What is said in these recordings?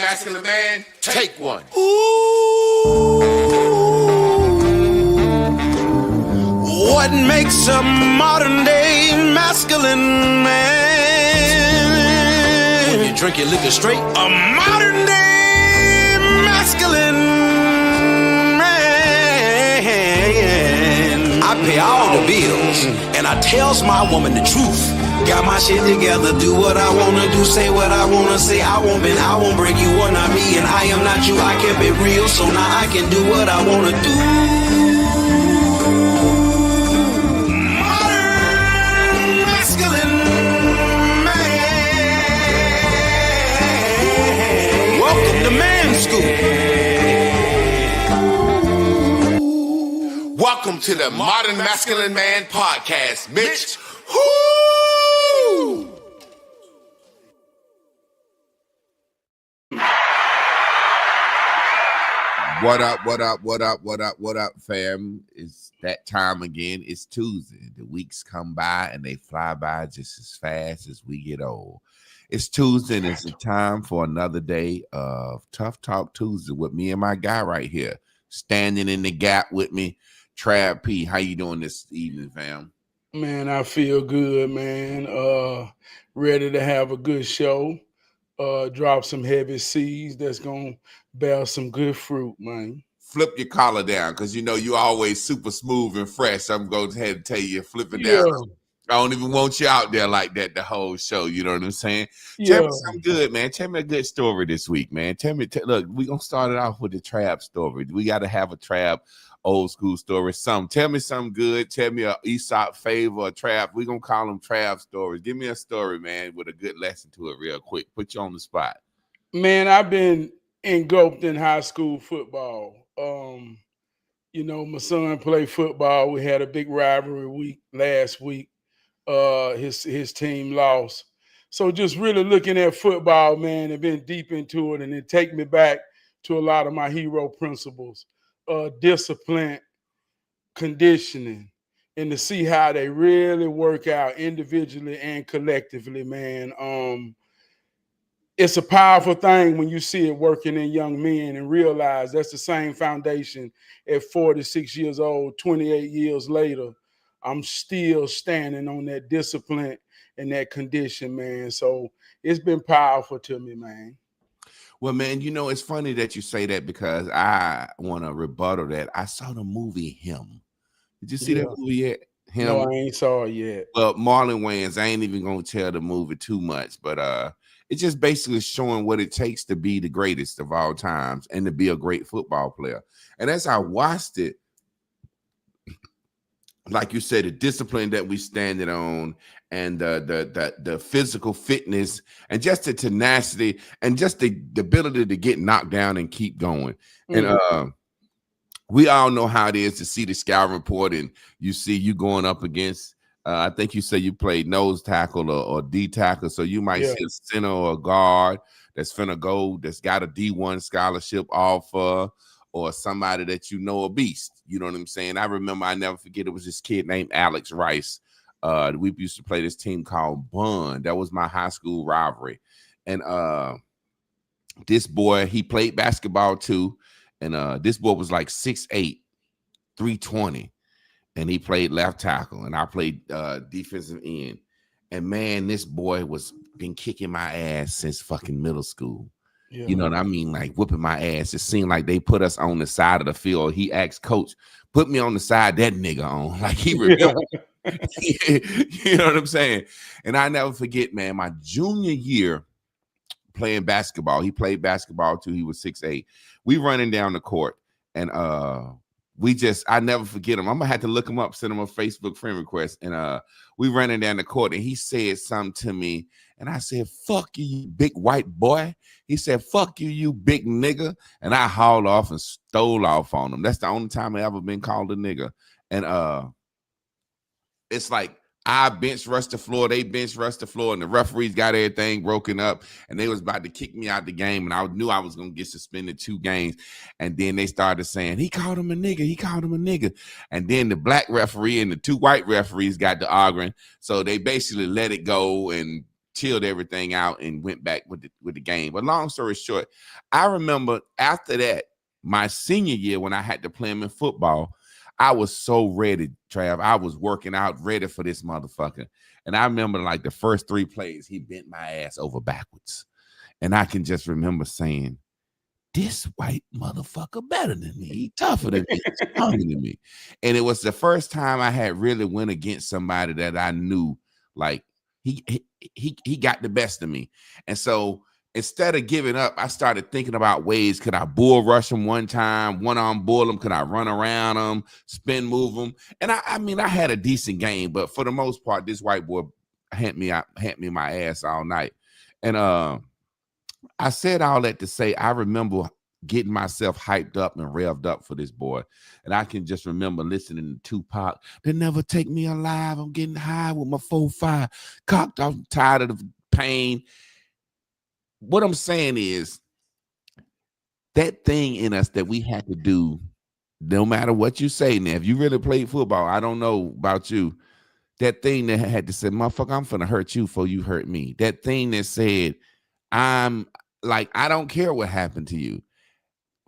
masculine man, take one. Ooh, what makes a modern day masculine man? When you drink your liquor straight, a modern day masculine man. I pay all the bills and I tells my woman the truth. Got my shit together, do what I wanna do, say what I wanna say. I won't bend, I won't break, you are not me, and I am not you. I kept it real, so now I can do what I wanna do. Modern masculine man. Welcome to Man School. Welcome to the Modern Masculine Man Podcast, Mitch. Woo! What up, fam? It's that time again. It's Tuesday. The weeks come by and they fly by just as fast as we get old. It's Tuesday and it's a time for another day of Tough Talk Tuesday with me and my guy right here, standing in the gap with me, Trav P. How you doing this evening, fam? Man, I feel good, man. Ready to have a good show. Drop some heavy seeds that's gonna bear some good fruit, man. Flip your collar down, because you know you always super smooth and fresh. I'm going to ahead and tell you, flip it down. I don't even want you out there like that the whole show. You know what I'm saying? Tell me something good, man. Tell me a good story this week, man. Look, we're going to start it off with the Trap story. We got to have a Trap old school story. Tell me something good. Tell me a Aesop favor, a Trap. We're going to call them Trap stories. Give me a story, man, with a good lesson to it real quick. Put you on the spot. Man, I've been engulfed in high school football. You know, my son played football. We had a big rivalry week last week. His team lost. So just really looking at football, man, and been deep into it, and it take me back to a lot of my hero principles, discipline, conditioning, and to see how they really work out individually and collectively, man. It's a powerful thing when you see it working in young men and realize that's the same foundation at 46 years old, 28 years later. I'm still standing on that discipline and that condition, man. So it's been powerful to me, man. Well, man, you know, it's funny that you say that because I want to rebuttal that. I saw the movie Him. Did you see that movie yet? Him? No, I ain't saw it yet. Well, Marlon Wayans, I ain't even going to tell the movie too much, but it's just basically showing what it takes to be the greatest of all times and to be a great football player. And as I watched it, like you said, the discipline that we standing on and the physical fitness and just the tenacity and just the ability to get knocked down and keep going. Mm-hmm. And we all know how it is to see the scout report and you see you going up against I think you said you played nose tackle or D tackle, so you might see a center or a guard that's finna go, that's got a D1 scholarship offer, or somebody that you know a beast. You know what I'm saying? I remember, I never forget, it was this kid named Alex Rice. We used to play this team called Bun. That was my high school rivalry. And this boy, he played basketball too. And this boy was like 6'8", 320. And he played left tackle, and I played defensive end. And man, this boy was been kicking my ass since fucking middle school. Yeah. You know what I mean? Like whooping my ass. It seemed like they put us on the side of the field. He asked coach, put me on the side that nigga on. Like he remembered. You know what I'm saying? And I never forget, man, my junior year playing basketball. He played basketball too. He was 6'8". We running down the court, and I never forget him. I'm gonna have to look him up, send him a Facebook friend request. And we running down the court, and he said something to me, and I said, "Fuck you, you big white boy." He said, "Fuck you, you big nigga." And I hauled off and stole off on him. That's the only time I ever been called a nigga. And it's like I bench rushed the floor, they bench rushed the floor, and the referees got everything broken up, and they was about to kick me out the game, and I knew I was going to get suspended 2 games, and then they started saying, he called him a nigga, and then the black referee and the 2 white referees got to arguing, so they basically let it go and chilled everything out and went back with the game. But long story short, I remember after that, my senior year when I had to play him in football, I was so ready, Trav. I was working out ready for this motherfucker. And I remember like the first 3 plays, he bent my ass over backwards. And I can just remember saying, this white motherfucker better than me. He tougher than me. He's stronger than me. And it was the first time I had really went against somebody that I knew, like, he got the best of me. And so instead of giving up, I started thinking about ways. Could I bull rush him one time, one-arm bull him? Could I run around him, spin move him? And I mean, I had a decent game, but for the most part, this white boy had me my ass all night. And I said all that to say I remember getting myself hyped up and revved up for this boy. And I can just remember listening to Tupac. They never take me alive. I'm getting high with my 4-5 cocked off. I'm tired of the pain. What I'm saying is that thing in us that we had to do, no matter what you say now, if you really played football, I don't know about you, that thing that had to say, motherfucker, I'm finna hurt you before you hurt me. That thing that said, I'm like, I don't care what happened to you.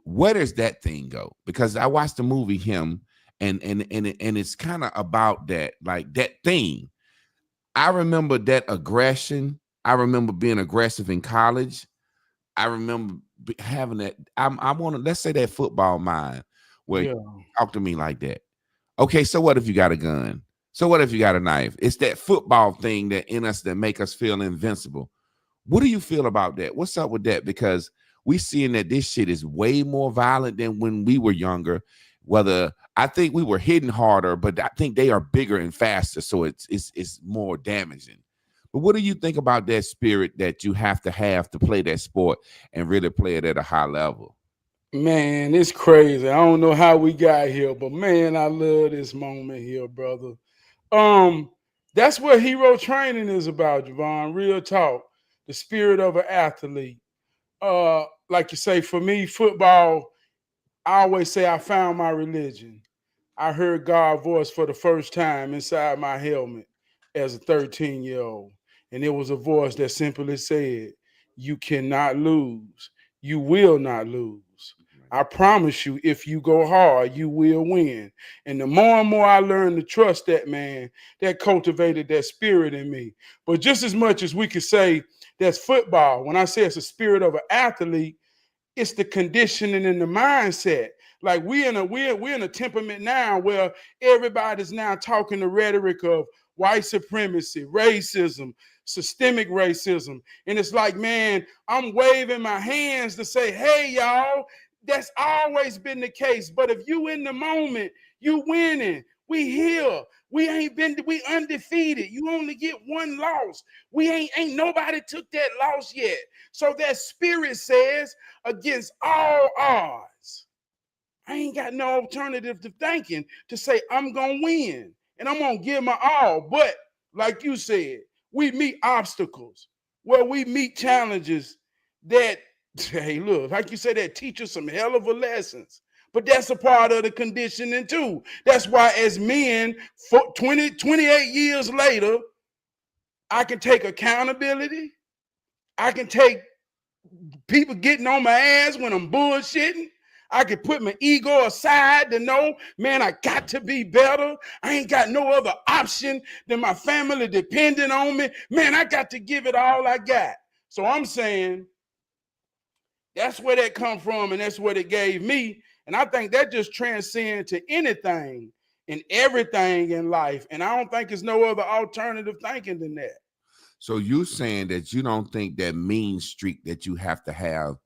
Where does that thing go? Because I watched the movie Him, and it's kind of about that, like that thing. I remember that aggression. I remember being aggressive in college. I remember having that. I want to, let's say that football mind where you talk to me like that. Okay, so what if you got a gun? So what if you got a knife? It's that football thing that in us that make us feel invincible. What do you feel about that? What's up with that? Because we seeing that this shit is way more violent than when we were younger. Whether I think we were hitting harder, but I think they are bigger and faster, so it's more damaging. But what do you think about that spirit that you have to play that sport and really play it at a high level? Man, it's crazy. I don't know how we got here, but man, I love this moment here, brother. That's what hero training is about, Javon. Real talk. The spirit of an athlete. Like you say, for me, football, I always say I found my religion. I heard God's voice for the first time inside my helmet as a 13-year-old. And it was a voice that simply said, you cannot lose. You will not lose. I promise you, if you go hard, you will win. And the more and more I learned to trust that man, that cultivated that spirit in me. But just as much as we could say that's football, when I say it's a spirit of an athlete, it's the conditioning and the mindset. Like we're in a temperament now where everybody's now talking the rhetoric of white supremacy, racism, systemic racism. And it's like, man, I'm waving my hands to say, hey, y'all, that's always been the case. But if you in the moment, you winning. We here. We undefeated. You only get one loss. We ain't nobody took that loss yet. So that spirit says, against all odds, I ain't got no alternative to thinking to say I'm gonna win and I'm gonna give my all. But like you said, we meet obstacles where we meet challenges that, hey, look, like you said, that teach us some hell of a lessons. But that's a part of the conditioning too. That's why as men, 28 years later, I can take accountability. I can take people getting on my ass when I'm bullshitting. I can put my ego aside to know, man, I got to be better. I ain't got no other option than my family depending on me. Man, I got to give it all I got. So I'm saying that's where that come from, and that's what it gave me. And I think that just transcends to anything and everything in life. And I don't think there's no other alternative thinking than that. So you saying that you don't think that mean streak that you have to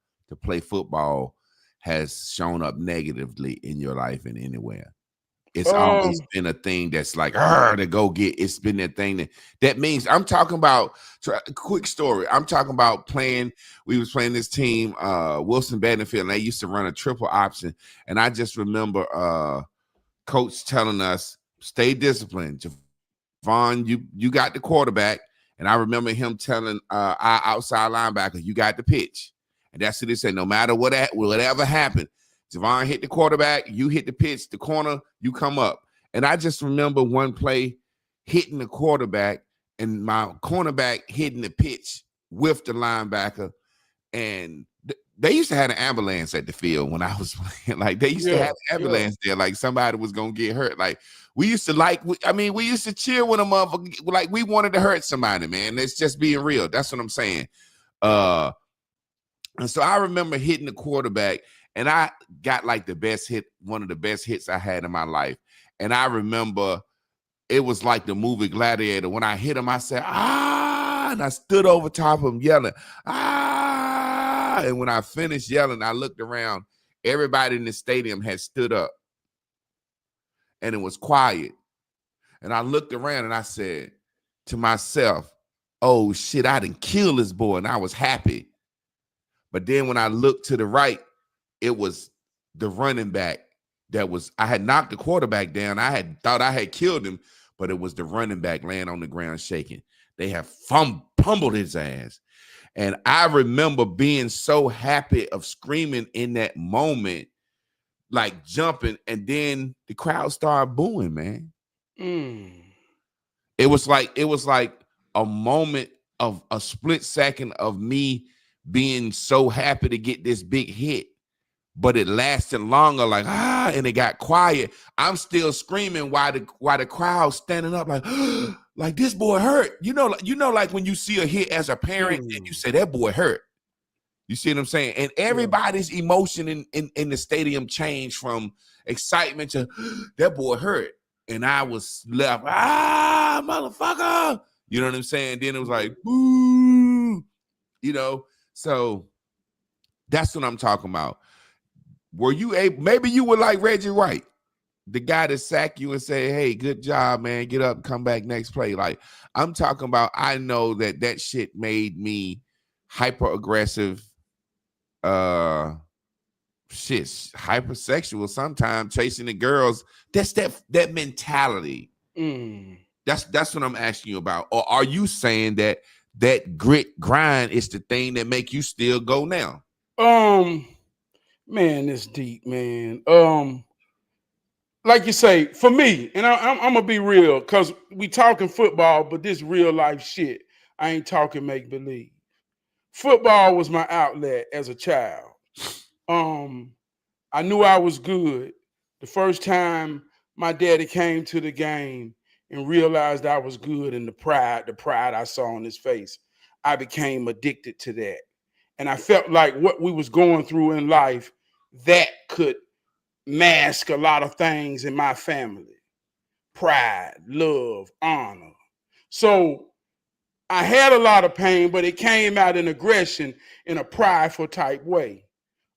play football has shown up negatively in your life in anywhere? It's always been a thing that's like, to go get. It's been that thing that means. I'm talking about, quick story. I'm talking about playing. We was playing this team, Wilson Badenfield, and they used to run a triple option. And I just remember coach telling us, stay disciplined. Javon, you got the quarterback. And I remember him telling our outside linebacker, you got the pitch. And that's what he said. No matter whatever happened, Javon hit the quarterback, you hit the pitch, the corner, you come up. And I just remember one play hitting the quarterback, and my cornerback hitting the pitch with the linebacker. And they used to have an ambulance at the field when I was playing. Like they used to have an ambulance there. Like somebody was gonna get hurt. Like we used to we used to cheer when a motherfucker, like we wanted to hurt somebody, man. It's just being real. That's what I'm saying. And so I remember hitting the quarterback, and I got like one of the best hits I had in my life. And I remember it was like the movie Gladiator. When I hit him, I said, ah, and I stood over top of him yelling, ah. And when I finished yelling, I looked around. Everybody in the stadium had stood up, and it was quiet. And I looked around and I said to myself, oh shit, I didn't kill this boy. And I was happy. But then when I looked to the right, it was the running back I had knocked the quarterback down. I had thought I had killed him, but it was the running back laying on the ground shaking. They have pummeled his ass. And I remember being so happy of screaming in that moment, like jumping, and then the crowd started booing, man. It was like a moment of a split second of me being so happy to get this big hit, but it lasted longer, like and it got quiet. I'm still screaming while the crowd standing up, like this boy hurt. You know, like when you see a hit as a parent and you say that boy hurt. You see what I'm saying? And everybody's emotion in the stadium changed from excitement to that boy hurt. And I was left, motherfucker. You know what I'm saying? Then it was like, boo, you know. So that's what I'm talking about. Were you able, maybe you were like Reggie White, the guy that sacked you and say, hey, good job, man. Get up, come back next play. Like I'm talking about, I know that shit made me hyper aggressive, hypersexual sometimes, chasing the girls. That's that mentality. That's what I'm asking you about. Or are you saying that grit grind is the thing that make you still go now? Man, it's deep, man. Like you say, for me, and I'm gonna be real, because we talking football, but this real life shit. I ain't talking make believe. Football was my outlet as a child. I knew I was good the first time my daddy came to the game and realized I was good, and the pride I saw on his face, I became addicted to that. And I felt like what we was going through in life, that could mask a lot of things in my family. Pride, love, honor. So I had a lot of pain, but it came out in aggression in a prideful type way.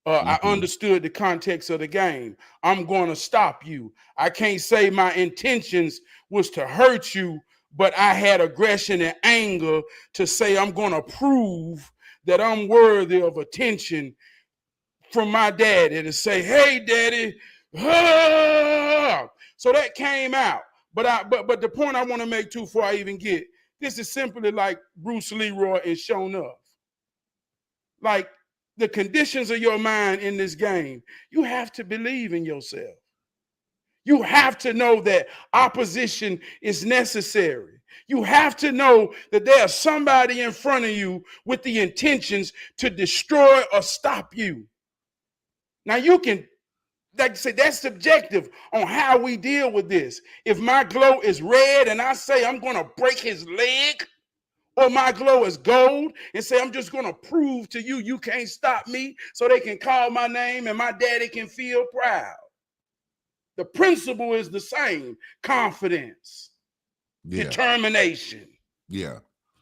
I understood the context of the game. I'm going to stop you. I can't say my intentions was to hurt you, but I had aggression and anger to say I'm going to prove that I'm worthy of attention from my daddy, to say, hey, daddy. So that came out. But the point I want to make too, before I even get, this is simply like Bruce Leroy and Shown Up. Like, the conditions of your mind in this game, you have to believe in yourself. You have to know that opposition is necessary. You have to know that there's somebody in front of you with the intentions to destroy or stop you. Now you can, like I said, that's subjective on how we deal with this. If my glow is red and I say I'm going to break his leg, or my glow is gold and say, I'm just going to prove to you, you can't stop me, so they can call my name and my daddy can feel proud. The principle is the same: confidence, determination. Yeah.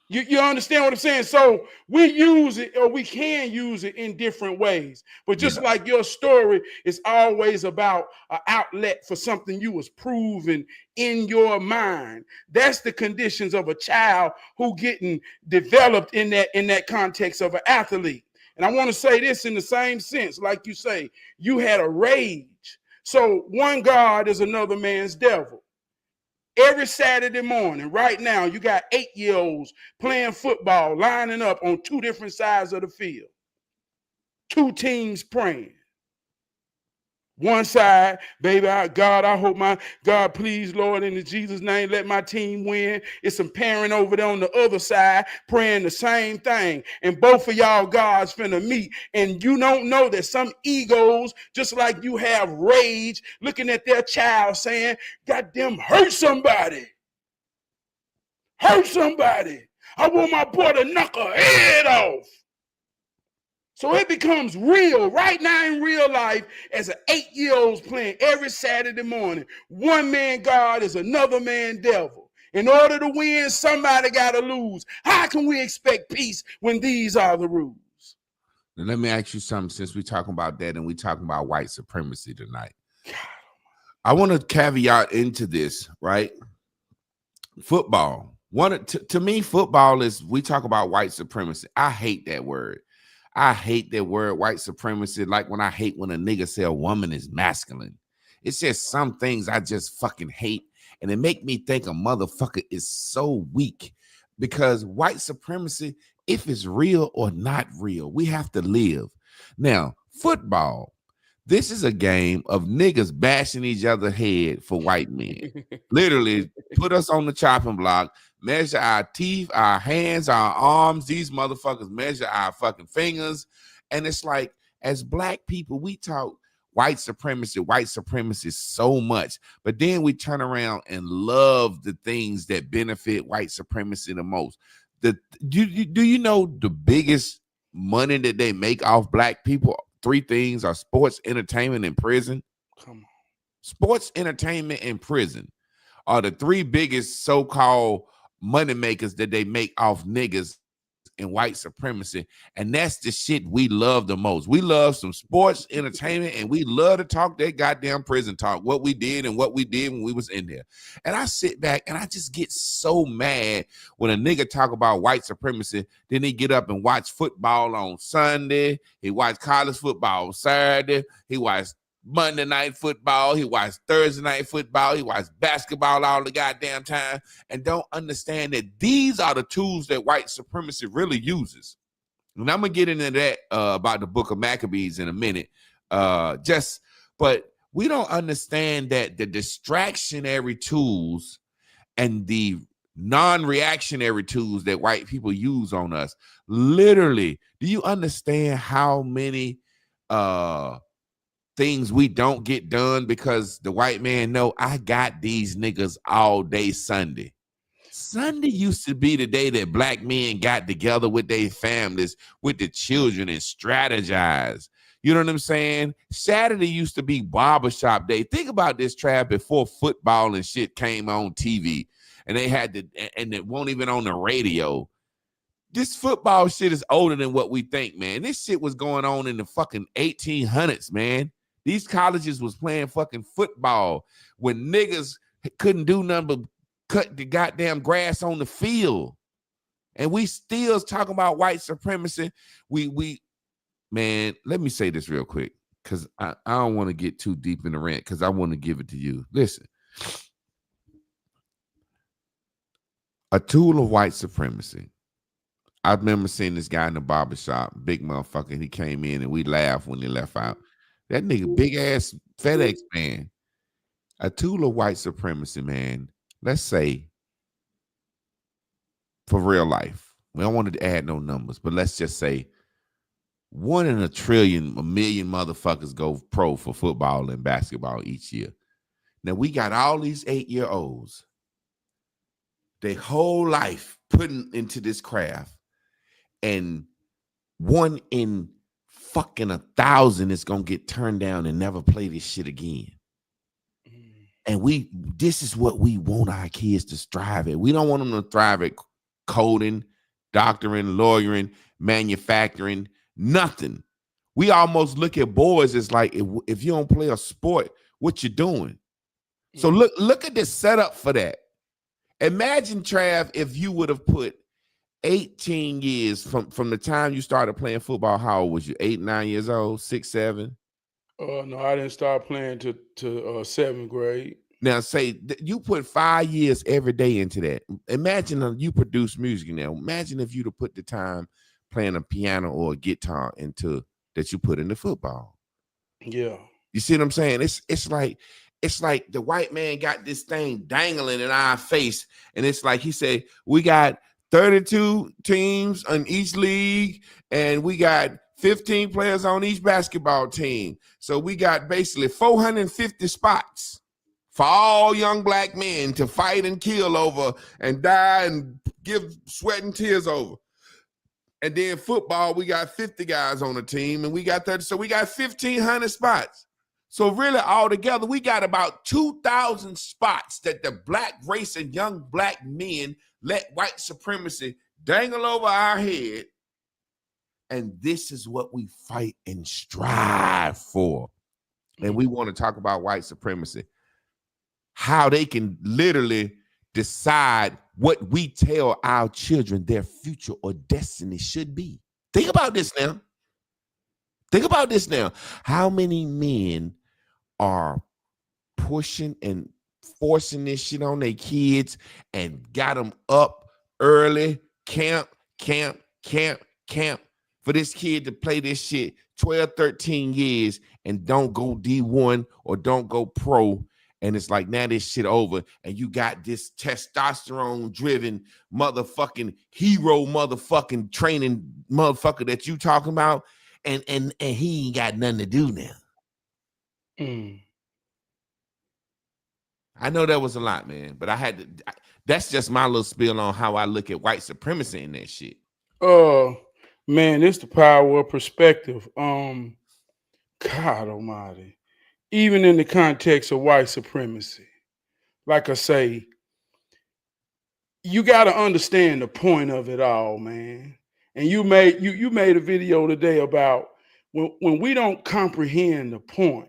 You understand what I'm saying? So we use it, or we can use it in different ways. But just like your story is always about an outlet for something you was proving in your mind. That's the conditions of a child who getting developed in that context of an athlete. And I want to say this in the same sense, like you say, you had a rage. So one God is another man's devil. Every Saturday morning, right now, you got 8-year-olds playing football, lining up on two different sides of the field. Two teams praying. One side, baby, God, I hope my God, please, Lord, in Jesus' name, let my team win. It's some parent over there on the other side praying the same thing. And both of y'all gods finna meet. And you don't know that some egos, just like you have rage, looking at their child saying, goddamn, hurt somebody. Hurt somebody. I want my boy to knock her head off. So it becomes real right now in real life as an 8-year-old's playing every Saturday morning. One man God is another man devil. In order to win, somebody got to lose. How can we expect peace when these are the rules? Now, let me ask you something, since we're talking about that and we're talking about white supremacy tonight. I want to caveat into this, right? Football. To me, football is, we talk about white supremacy. I hate that word. I hate that word, white supremacy, like when I hate when a nigga say a woman is masculine. It's just some things I just fucking hate, and it make me think a motherfucker is so weak, because white supremacy, if it's real or not real, we have to live. Now, football, this is a game of niggas bashing each other's head for white men. Literally, put us on the chopping block, measure our teeth, our hands, our arms. These motherfuckers measure our fucking fingers. And it's like, as black people, we talk white supremacy so much. But then we turn around and love the things that benefit white supremacy the most. Do you know the biggest money that they make off black people? 3 things are sports, entertainment, and prison. Come on. Sports, entertainment, and prison are the 3 biggest so-called money makers that they make off niggas and white supremacy. And that's the shit we love the most. We love some sports, entertainment, and we love to talk that goddamn prison talk, what we did and what we did when we was in there. And I sit back and I just get so mad when a nigga talk about white supremacy. Then he get up and watch football on Sunday. He watch college football on Saturday. He watch Monday night football, he watched Thursday night football, he watched basketball all the goddamn time, and don't understand that these are the tools that white supremacy really uses. And I'm gonna get into that about the book of Maccabees in a minute. But we don't understand that the distractionary tools and the non-reactionary tools that white people use on us, literally, do you understand how many things we don't get done because the white man know I got these niggas all day Sunday. Sunday used to be the day that black men got together with their families, with the children, and strategize. You know what I'm saying? Saturday used to be barbershop day. Think about this, Trav, before football and shit came on TV, and they had to, and it won't even on the radio. This football shit is older than what we think, man. This shit was going on in the fucking 1800s, man. These colleges was playing fucking football when niggas couldn't do nothing but cut the goddamn grass on the field. And we still talking about white supremacy. Man, let me say this real quick, because I don't want to get too deep in the rant, because I want to give it to you. Listen. A tool of white supremacy. I remember seeing this guy in the barbershop, big motherfucker. He came in and we laughed when he left out. That nigga, big ass FedEx man. A tool of white supremacy, man. Let's say, for real life, we don't want to add no numbers, but let's just say 1 in a trillion, a million motherfuckers go pro for football and basketball each year. Now we got all these 8-year-olds, their whole life putting into this craft, and 1 in fucking 1,000 is gonna get turned down and never play this shit again. And this is what we want our kids to strive at. We don't want them to thrive at coding, doctoring, lawyering, manufacturing, nothing. We almost look at boys as like, if you don't play a sport, what you doing? So look at the setup for that. Imagine, Trav, if you would have put 18 years from the time you started playing football. How old was you? 8, 9 years old, 6, 7? No, I didn't start playing to 7th grade. Now, say you put 5 years every day into that. Imagine you produce music now. Imagine if you'd have put the time playing a piano or a guitar into that you put into football. Yeah. You see what I'm saying? It's like the white man got this thing dangling in our face, and it's like he said, we got 32 teams on each league, and we got 15 players on each basketball team. So we got basically 450 spots for all young black men to fight and kill over and die and give sweat and tears over. And then football, we got 50 guys on the team, and we got 30. So we got 1,500 spots. So really, altogether, we got about 2,000 spots that the black race and young black men let white supremacy dangle over our head. And this is what we fight and strive for. And we want to talk about white supremacy, how they can literally decide what we tell our children their future or destiny should be. Think about this now. Think about this now. How many men are pushing and forcing this shit on their kids and got them up early, camp, for this kid to play this shit 12, 13 years and don't go D1 or don't go pro. And it's like, now this shit over, and you got this testosterone-driven motherfucking hero motherfucking training motherfucker that you talking about, and he ain't got nothing to do now. I know that was a lot, man, but I had to. That's just my little spiel on how I look at white supremacy in that shit. Man, it's the power of perspective. God Almighty. Even in the context of white supremacy, like I say, you got to understand the point of it all, man. And you made a video today about when we don't comprehend the point,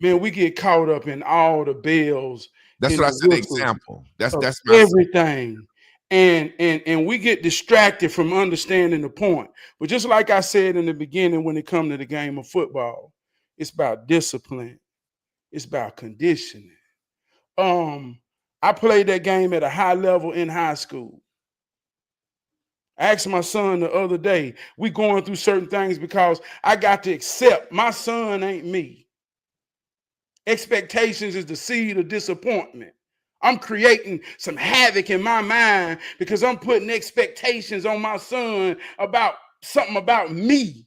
man, we get caught up in all the bells. That's what I said. Example. That's everything. And we get distracted from understanding the point. But just like I said in the beginning, when it comes to the game of football, it's about discipline. It's about conditioning. I played that game at a high level in high school. I asked my son the other day, we going through certain things because I got to accept my son ain't me. Expectations is the seed of disappointment. I'm creating some havoc in my mind because I'm putting expectations on my son about something about me.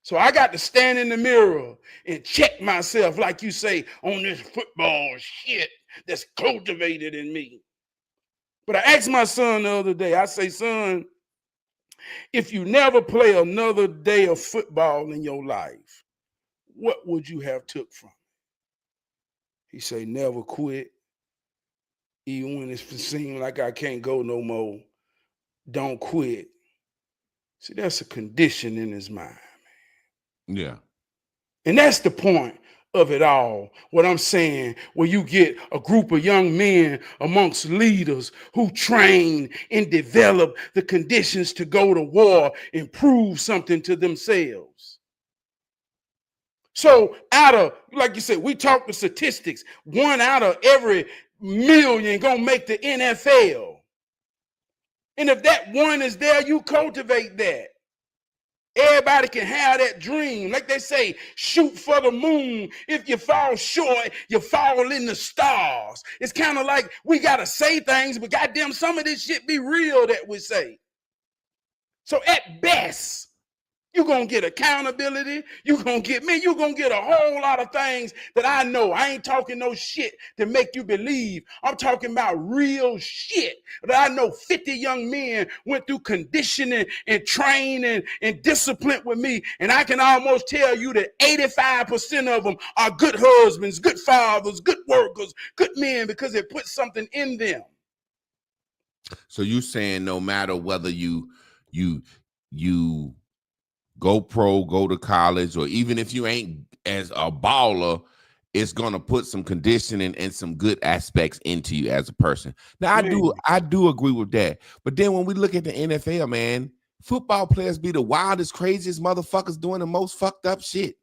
So I got to stand in the mirror and check myself, like you say, on this football shit that's cultivated in me. But I asked my son the other day, I say, son, if you never play another day of football in your life, what would you have took from it? He say, never quit. Even when it seems like I can't go no more, don't quit. See, that's a condition in his mind. Yeah. And that's the point of it all. What I'm saying, where you get a group of young men amongst leaders who train and develop the conditions to go to war and prove something to themselves. So out of, like you said, we talk the statistics, 1 out of every million gonna make the NFL. And if that one is there, you cultivate that. Everybody can have that dream. Like they say, shoot for the moon. If you fall short, you fall in the stars. It's kind of like we got to say things, but goddamn, some of this shit be real that we say. So at best, you're going to get accountability. You're going to get a whole lot of things that I know. I ain't talking no shit to make you believe. I'm talking about real shit that I know 50 young men went through conditioning and training and discipline with me. And I can almost tell you that 85% of them are good husbands, good fathers, good workers, good men, because it put something in them. So you saying no matter whether you go pro, go to college, or even if you ain't as a baller, it's gonna put some conditioning and some good aspects into you as a person. Now, I do agree with that. But then when we look at the NFL, man, football players be the wildest, craziest motherfuckers doing the most fucked up shit.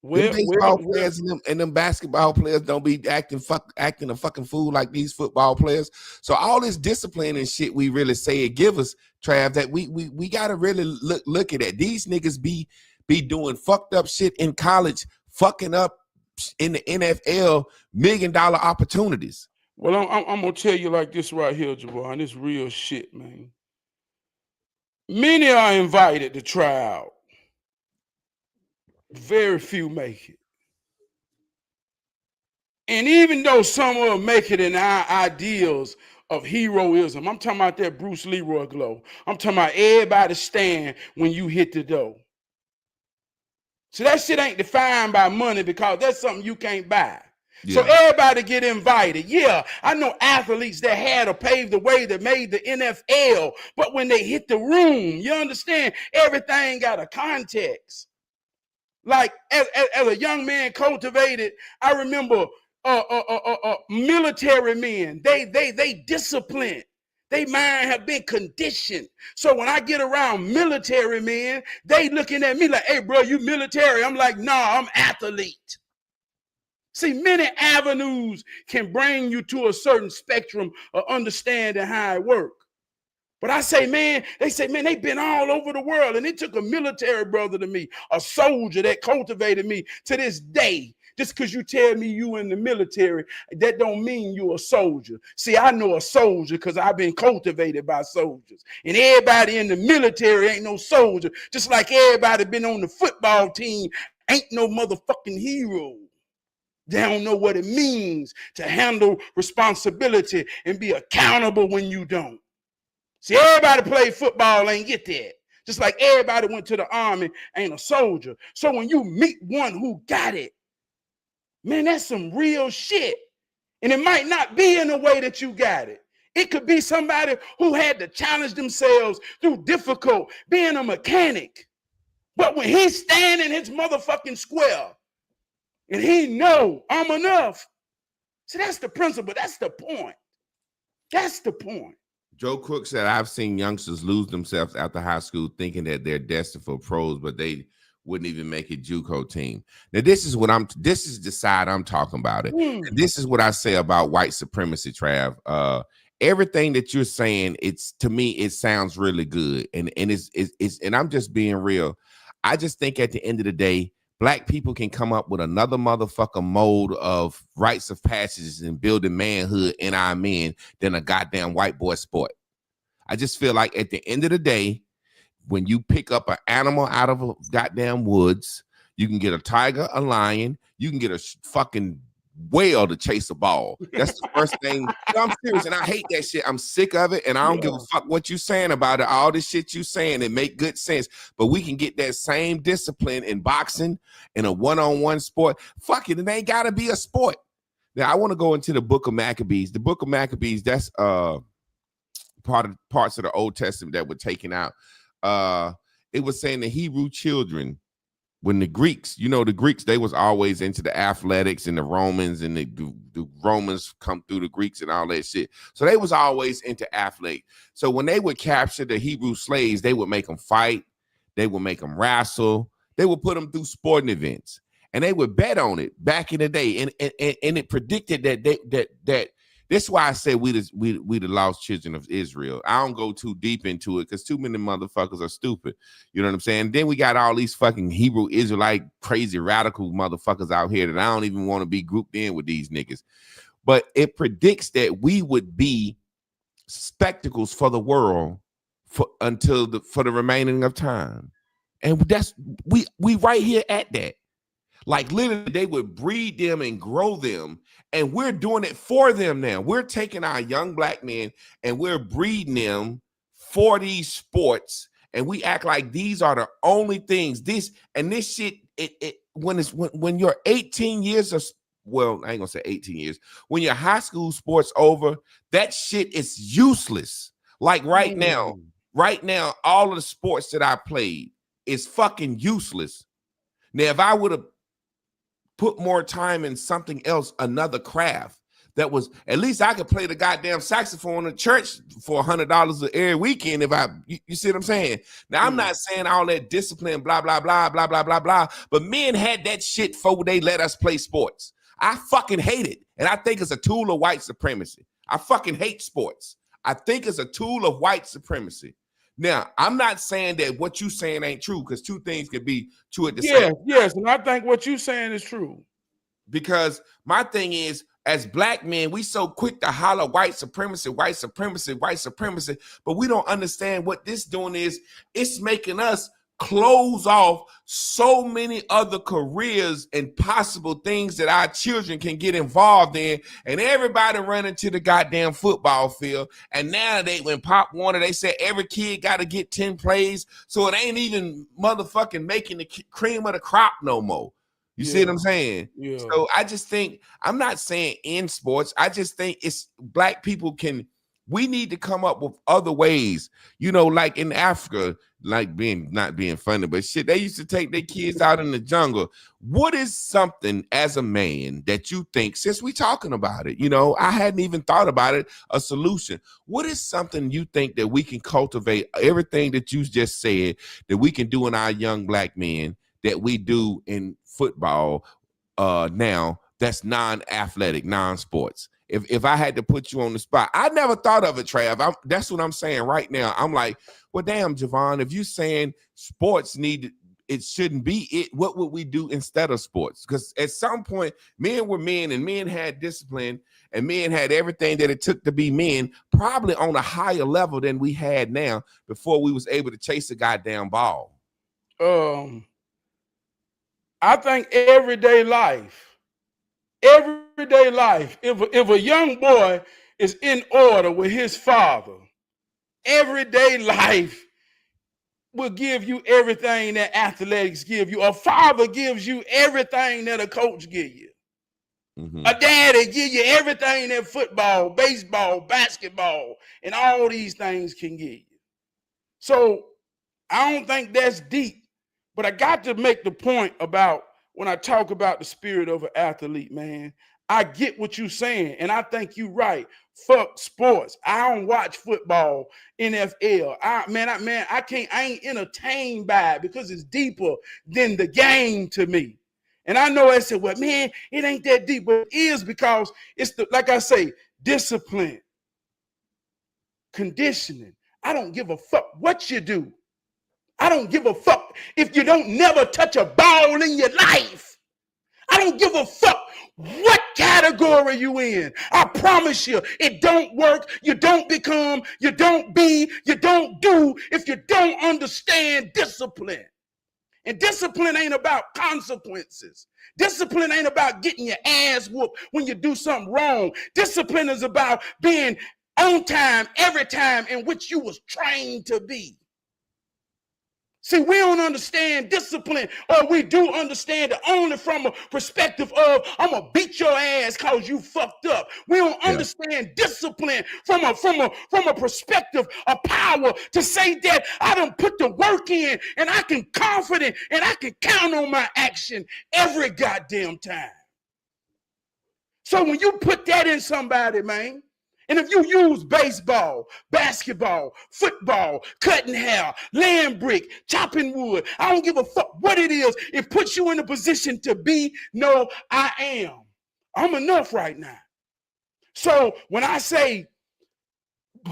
Them baseball players and them basketball players don't be acting a fucking fool like these football players. So all this discipline and shit we really say it give us, Trav, that we gotta really look at that. These niggas be doing fucked up shit in college fucking up in the NFL $1 million opportunities. Well, I'm gonna tell you like this right here, Javon. This real shit, man. Many are invited to try out. Very few make it. And even though some of them make it in our ideals of heroism, I'm talking about that Bruce Leroy glow. I'm talking about everybody stand when you hit the door. So that shit ain't defined by money because that's something you can't buy. Yeah. So everybody get invited. Yeah, I know athletes that had to pave the way that made the NFL, but when they hit the room, you understand, everything got a context. Like as a young man cultivated, I remember military men, they disciplined. They mind have been conditioned. So when I get around military men, they looking at me like, hey, bro, you military? I'm like, nah, I'm athlete. See, many avenues can bring you to a certain spectrum of understanding how it works. But I say, man, they've been all over the world. And it took a military brother to me, a soldier that cultivated me to this day. Just because you tell me you in the military, that don't mean you a soldier. See, I know a soldier because I've been cultivated by soldiers. And everybody in the military ain't no soldier. Just like everybody been on the football team ain't no motherfucking hero. They don't know what it means to handle responsibility and be accountable when you don't. See, everybody played football ain't get that. Just like everybody went to the army ain't a soldier. So when you meet one who got it, man, that's some real shit. And it might not be in the way that you got it. It could be somebody who had to challenge themselves through difficult, being a mechanic. But when he's standing his motherfucking square and he know I'm enough. See, that's the principle. That's the point. That's the point. Joe Cook said, I've seen youngsters lose themselves after high school thinking that they're destined for pros, but they wouldn't even make a JUCO team. Now, this is the side I'm talking about it. And this is what I say about white supremacy, Trav. Everything that you're saying, to me, it sounds really good. And I'm just being real. I just think at the end of the day, Black people can come up with another motherfucker mode of rites of passage and building manhood in our men than a goddamn white boy sport. I just feel like at the end of the day, when you pick up an animal out of a goddamn woods, you can get a tiger, a lion, you can get a fucking whale to chase a ball. That's the first thing. No, I'm serious, and I hate that shit. I'm sick of it, and I don't give a fuck what you saying about it. All this shit you saying, it make good sense. But we can get that same discipline in boxing, in a one-on-one sport. Fuck it ain't got to be a sport. Now, I want to go into the Book of Maccabees. The Book of Maccabees, that's parts of the Old Testament that were taken out. It was saying the Hebrew children, when the Greeks, the Greeks, they was always into the athletics, and the Romans, and the Romans come through the Greeks and all that shit. So they was always into athlete. So when they would capture the Hebrew slaves, they would make them fight. They would make them wrestle. They would put them through sporting events, and they would bet on it back in the day. And it predicted that this is why I say we the lost children of Israel. I don't go too deep into it because too many motherfuckers are stupid. You know what I'm saying? Then we got all these fucking Hebrew Israelite crazy radical motherfuckers out here that I don't even want to be grouped in with these niggas. But it predicts that we would be spectacles for the world for the remaining of time. And that's we right here at that. Like literally, they would breed them and grow them, and we're doing it for them now. We're taking our young Black men and we're breeding them for these sports, and we act like these are the only things. This shit. When you're 18 years of, well, I ain't gonna say 18 years. When your high school sports over, that shit is useless. Like right now, all of the sports that I played is fucking useless. Now, if I would have put more time in something else, another craft that was, at least I could play the goddamn saxophone in church for $100 every weekend. You see what I'm saying? Now, I'm not saying all that discipline, blah, blah, blah, blah, blah, blah, blah, but men had that shit before they let us play sports. I fucking hate it. And I think it's a tool of white supremacy. I fucking hate sports. I think it's a tool of white supremacy. Now, I'm not saying that what you saying ain't true, because two things could be true at the same time. Yes, and I think what you're saying is true. Because my thing is, as black men, we so quick to holler white supremacy, white supremacy, white supremacy, but we don't understand what this doing is. It's making us close off so many other careers and possible things that our children can get involved in, and everybody running to the goddamn football field. And now when Pop Warner, they said every kid got to get 10 plays, so it ain't even motherfucking making the cream of the crop no more. You see what I'm saying? Yeah. So I just think, I'm not saying in sports, I just think it's black people we need to come up with other ways, like in Africa, like not being funny, but shit, they used to take their kids out in the jungle. What is something as a man that you think, since we talking about it, I hadn't even thought about it, a solution. What is something you think that we can cultivate, everything that you just said, that we can do in our young black men that we do in football now, that's non-athletic, non-sports? If I had to put you on the spot, I never thought of it, Trav. That's what I'm saying right now. I'm like, well, damn, Javon, if you're saying sports it shouldn't be it, what would we do instead of sports? Because at some point, men were men, and men had discipline, and men had everything that it took to be men, probably on a higher level than we had now before we was able to chase a goddamn ball. I think everyday life, if a young boy is in order with his father, everyday life will give you everything that athletics give you. A father gives you everything that a coach gives you. Mm-hmm. A daddy give you everything that football, baseball, basketball, and all these things can give you. So I don't think that's deep, but I got to make the point about when I talk about the spirit of an athlete, man. I get what you're saying, and I think you're right. Fuck sports. I don't watch football, NFL. I ain't entertained by it because it's deeper than the game to me. And I know I said, well, man, it ain't that deep, but it is, because it's like I say, discipline, conditioning. I don't give a fuck what you do. I don't give a fuck if you don't never touch a ball in your life. I don't give a fuck what category you in. I promise you, it don't work. You don't become, you don't be, you don't do if you don't understand discipline. And discipline ain't about consequences. Discipline ain't about getting your ass whooped when you do something wrong. Discipline is about being on time every time in which you was trained to be. See, we don't understand discipline, or we do understand it only from a perspective of, I'm going to beat your ass because you fucked up. We don't understand discipline from a perspective of power to say that I done put the work in, and I can confident, and I can count on my action every goddamn time. So when you put that in somebody, man, and if you use baseball, basketball, football, cutting hair, laying brick, chopping wood, I don't give a fuck what it is, it puts you in a position to be, no, I am. I'm enough right now. So when I say,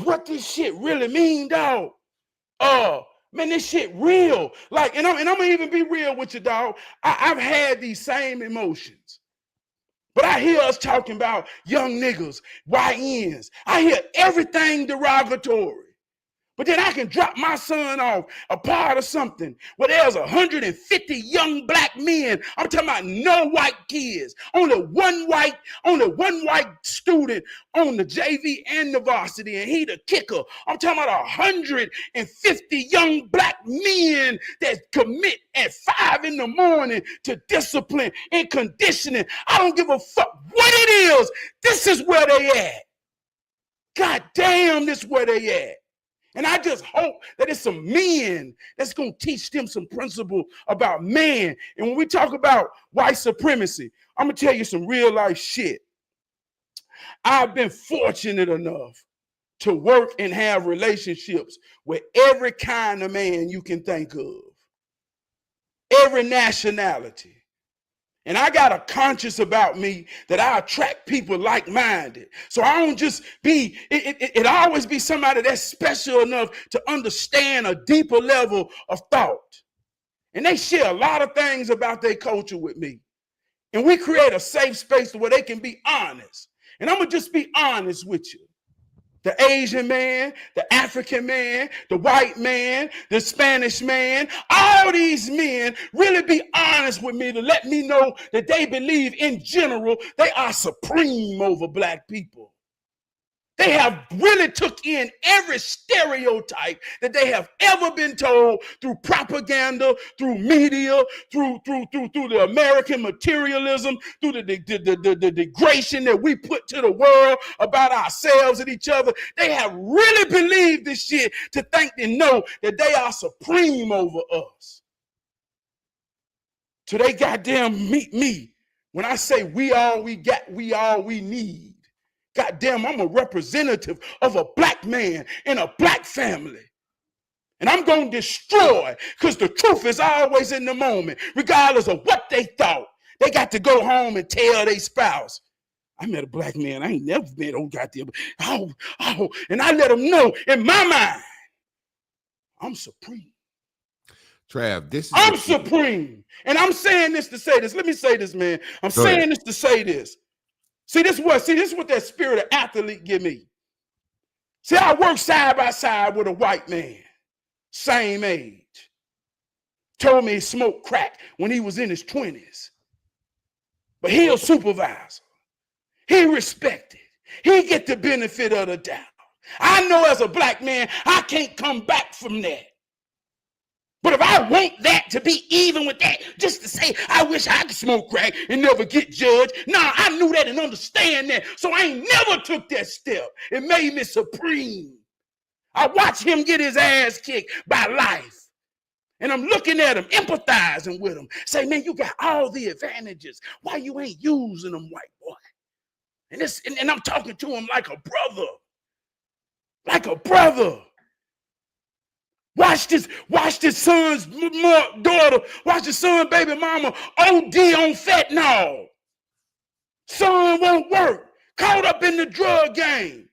what this shit really mean, dog? Man, this shit real. Like, and I'm gonna even be real with you, dog. I've had these same emotions. But I hear us talking about young niggas, YNs. I hear everything derogatory. But then I can drop my son off a part of something where there's 150 young black men. I'm talking about no white kids. Only one white student on the JV and the varsity, and he the kicker. I'm talking about 150 young black men that commit at 5 a.m. to discipline and conditioning. I don't give a fuck what it is. This is where they at. God damn, this is where they at. And I just hope that it's some men that's going to teach them some principle about man. And when we talk about white supremacy, I'm going to tell you some real life shit. I've been fortunate enough to work and have relationships with every kind of man you can think of. Every nationality, And I got a conscience about me that I attract people like-minded. So I don't just be, it always be somebody that's special enough to understand a deeper level of thought. And they share a lot of things about their culture with me. And we create a safe space where they can be honest. And I'm going to just be honest with you. The Asian man, the African man, the white man, the Spanish man, all these men really be honest with me to let me know that they believe in general they are supreme over black people. They have really took in every stereotype that they have ever been told through propaganda, through media, through the American materialism, through the degradation that we put to the world about ourselves and each other. They have really believed this shit to think and know that they are supreme over us. So they goddamn meet me when I say we all we got, we all we need. Goddamn, I'm a representative of a black man in a black family. And I'm going to destroy, because the truth is always in the moment, regardless of what they thought. They got to go home and tell their spouse, I met a black man I ain't never met on goddamn. And I let them know in my mind, I'm supreme. Trav, I'm supreme. And I'm saying this to say this. Let me say this, man. I'm saying this to say this. See, this is what that spirit of athlete give me. See, I work side by side with a white man, same age. Told me he smoked crack when he was in his 20s. But he a supervisor. He respected. He get the benefit of the doubt. I know as a black man, I can't come back from that. But if I want that to be even with that, just to say, I wish I could smoke crack and never get judged. Nah, I knew that and understand that. So I ain't never took that step. It made me supreme. I watched him get his ass kicked by life. And I'm looking at him, empathizing with him. Say, man, you got all the advantages. Why you ain't using them, white boy? And I'm talking to him like a brother. Like a brother. Watch this son's daughter, watch the son baby mama OD on fentanyl. Son won't work. Caught up in the drug game.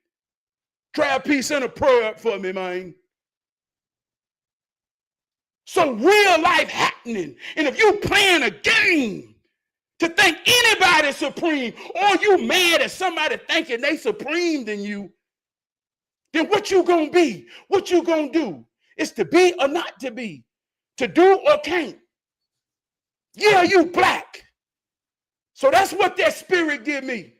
Try a piece and a prayer up for me, man. So real life happening. And if you playing a game to think anybody's supreme, or you mad at somebody thinking they supreme than you, then what you gonna be? What you gonna do? It's to be or not to be, to do or can't. Yeah, you black. So that's what that spirit give me.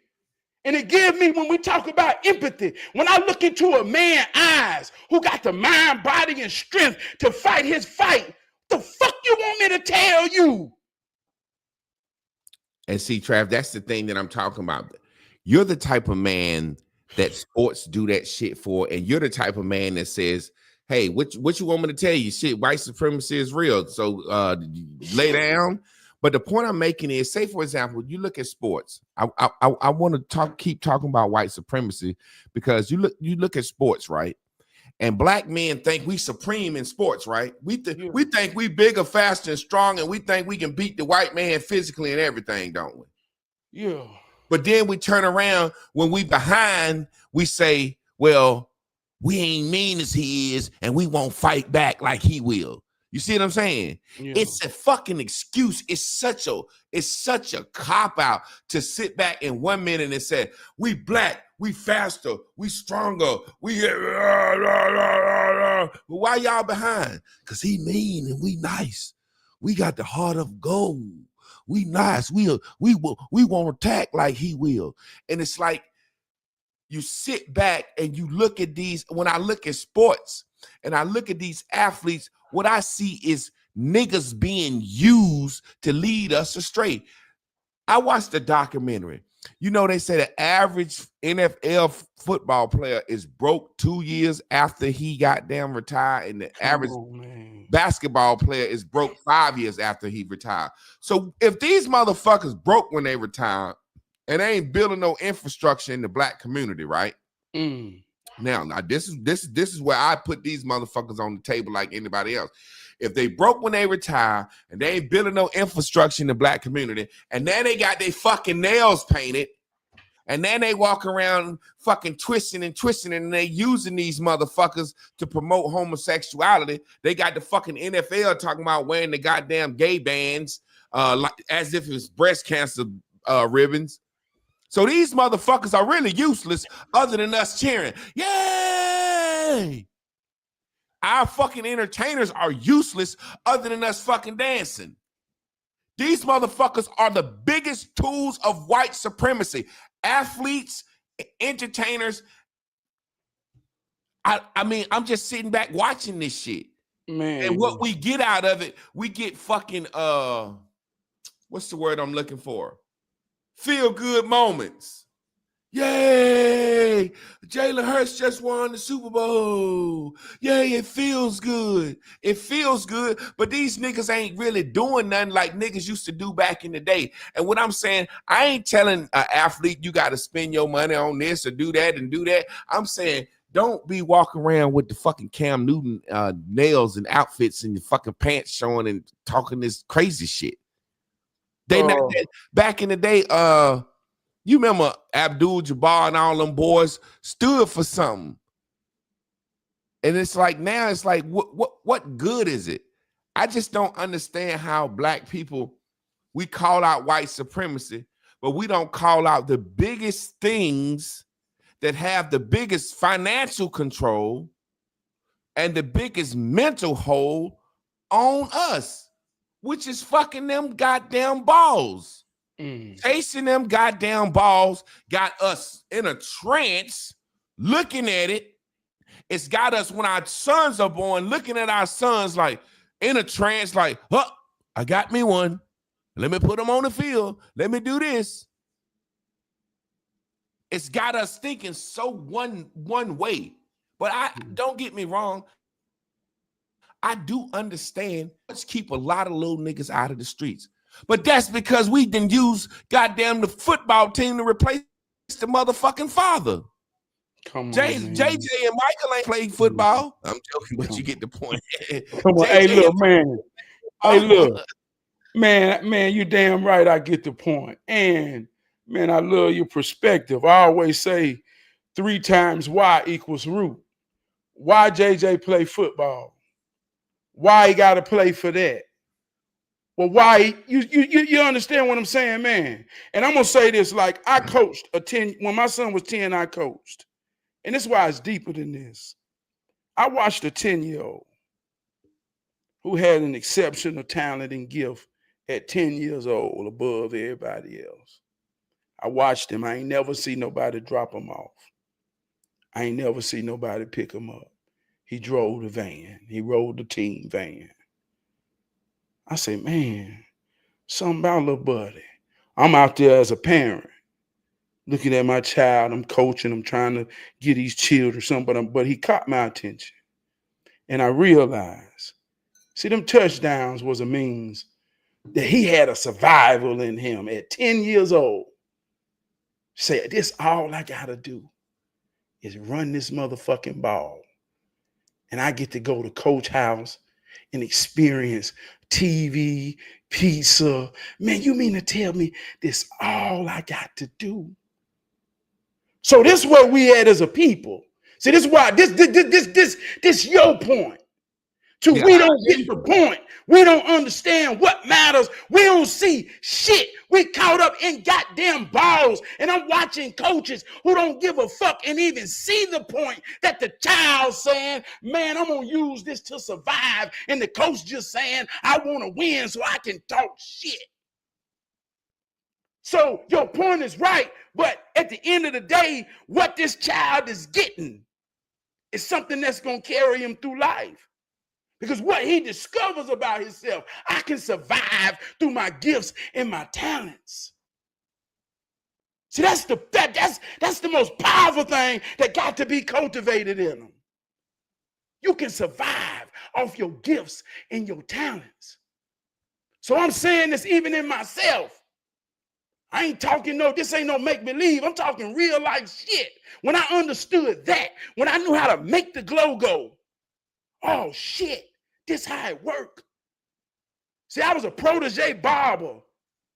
And it give me, when we talk about empathy, when I look into a man's eyes who got the mind, body, and strength to fight his fight, the fuck you want me to tell you? And see, Trav, that's the thing that I'm talking about. You're the type of man that sports do that shit for, and you're the type of man that says, hey, what you want me to tell you? Shit, white supremacy is real. So lay down. But the point I'm making is, say, for example, you look at sports. I want to keep talking about white supremacy, because you look at sports, right? And black men think we supreme in sports, right? We think we bigger, faster, and strong, and we think we can beat the white man physically and everything, don't we? Yeah. But then we turn around when we behind, we say, well, we ain't mean as he is, and we won't fight back like he will. You see what I'm saying? Yeah. It's a fucking excuse. It's such a cop-out to sit back in 1 minute and say, we black, we faster, we stronger, we but why y'all behind? Because he mean and we nice. We got the heart of gold. We nice. We won't attack like he will. And it's like, you sit back and you look at these. When I look at sports and I look at these athletes, what I see is niggas being used to lead us astray. I watched the documentary. You know, they say the average NFL football player is broke 2 years after he got damn retired, and the average basketball player is broke 5 years after he retired. So if these motherfuckers broke when they retired, and they ain't building no infrastructure in the black community, right? Now this is where I put these motherfuckers on the table like anybody else. if they broke when they retire and they ain't building no infrastructure in the black community, and then they got their fucking nails painted, and then they walk around fucking twisting, and they using these motherfuckers to promote homosexuality. They got the fucking NFL talking about wearing the goddamn gay bands like as if it's breast cancer ribbons. So these motherfuckers are really useless other than us cheering. Yay! Our fucking entertainers are useless other than us fucking dancing. These motherfuckers are the biggest tools of white supremacy. Athletes, entertainers. I mean, I'm just sitting back watching this shit. Man. And what we get out of it, we get fucking what's the word I'm looking for? Feel good moments. Yay! Jalen Hurts just won the Super Bowl. Yay, it feels good. It feels good, but these niggas ain't really doing nothing like niggas used to do back in the day. And what I'm saying, I ain't telling an athlete you got to spend your money on this or do that and do that. I'm saying don't be walking around with the fucking Cam Newton nails and outfits and your fucking pants showing and talking this crazy shit. They not back in the day, you remember Abdul-Jabbar and all them boys stood for something. And it's like now it's like what good is it? I just don't understand how black people, we call out white supremacy, but we don't call out the biggest things that have the biggest financial control and the biggest mental hold on us, which is fucking them goddamn balls. Chasing them goddamn balls got us in a trance looking at it. It's got us when our sons are born looking at our sons like in a trance like, oh, I got me one. Let me put them on the field. Let me do this. It's got us thinking so one way. But don't get me wrong. I do understand. Let's keep a lot of little niggas out of the streets. But that's because we didn't use goddamn the football team to replace the motherfucking father. Come on, JJ and Michael ain't played football. I'm joking, but you get the point. Come on, hey, look, man. Hey, look. Man, you damn right I get the point. And, man, I love your perspective. I always say 3 times Y equals root. Why JJ play football? Why he got to play for that? Well, why you understand what I'm saying, man? And I'm gonna say this: like I coached when my son was 10, I coached, and this is why it's deeper than this. I watched a 10-year-old who had an exceptional talent and gift at 10 years old, above everybody else. I watched him. I ain't never see nobody drop him off. I ain't never see nobody pick him up. He drove the van. He rode the team van. I say, man, something about little buddy. I'm out there as a parent, looking at my child. I'm coaching. I'm trying to get these children something, but he caught my attention. And I realized, see, them touchdowns was a means that he had a survival in him at 10 years old. Say, this all I got to do is run this motherfucking ball. And I get to go to Coach House and experience TV, pizza. Man, you mean to tell me this all I got to do? So this is where we at as a people. See, this is why this your point. We don't get the point. We don't understand what matters. We don't see shit. We caught up in goddamn balls. And I'm watching coaches who don't give a fuck and even see the point that the child's saying, man, I'm going to use this to survive. And the coach just saying, I want to win so I can talk shit. So your point is right. But at the end of the day, what this child is getting is something that's going to carry him through life. Because what he discovers about himself, I can survive through my gifts and my talents. See, that's the most powerful thing that got to be cultivated in them. You can survive off your gifts and your talents. So I'm saying this even in myself. I ain't talking this ain't no make-believe. I'm talking real life shit. When I understood that, when I knew how to make the glow go, oh shit. This how it work. See, I was a protege barber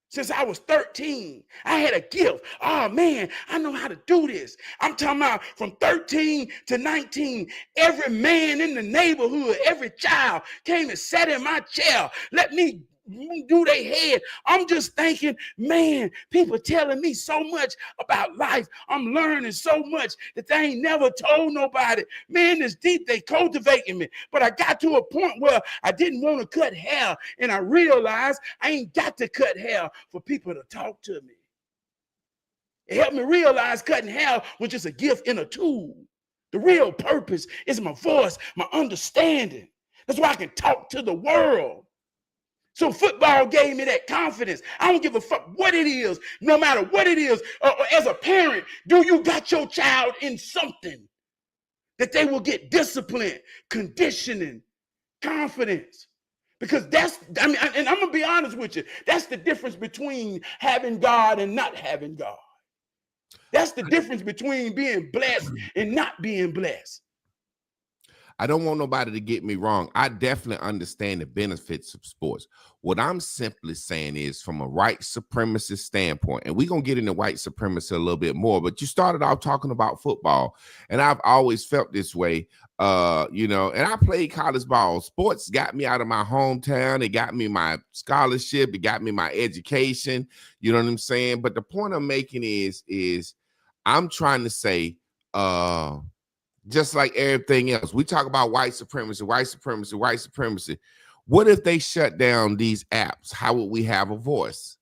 since I was 13. I had a gift. Oh, man, I know how to do this. I'm talking about from 13 to 19, every man in the neighborhood, every child came and sat in my chair. Let me do their head. I'm just thinking, man, people telling me so much about life. I'm learning so much that they ain't never told nobody. Man, it's deep. They cultivating me. But I got to a point where I didn't want to cut hair, and I realized I ain't got to cut hair for people to talk to me. It helped me realize cutting hair was just a gift and a tool. The real purpose is my voice, my understanding. That's why I can talk to the world. So football gave me that confidence. I don't give a fuck what it is, no matter what it is. As a parent, do you got your child in something that they will get discipline, conditioning, confidence? Because that's, I mean, and I'm going to be honest with you, that's the difference between having God and not having God. That's the difference between being blessed and not being blessed. I don't want nobody to get me wrong. I definitely understand the benefits of sports. What I'm simply saying is from a white supremacist standpoint, and we're going to get into white supremacy a little bit more, but you started off talking about football, and I've always felt this way, and I played college ball. Sports got me out of my hometown. It got me my scholarship. It got me my education. You know what I'm saying? But the point I'm making is I'm trying to say, just like everything else, we talk about white supremacy. What if they shut down these apps? How would we have a voice?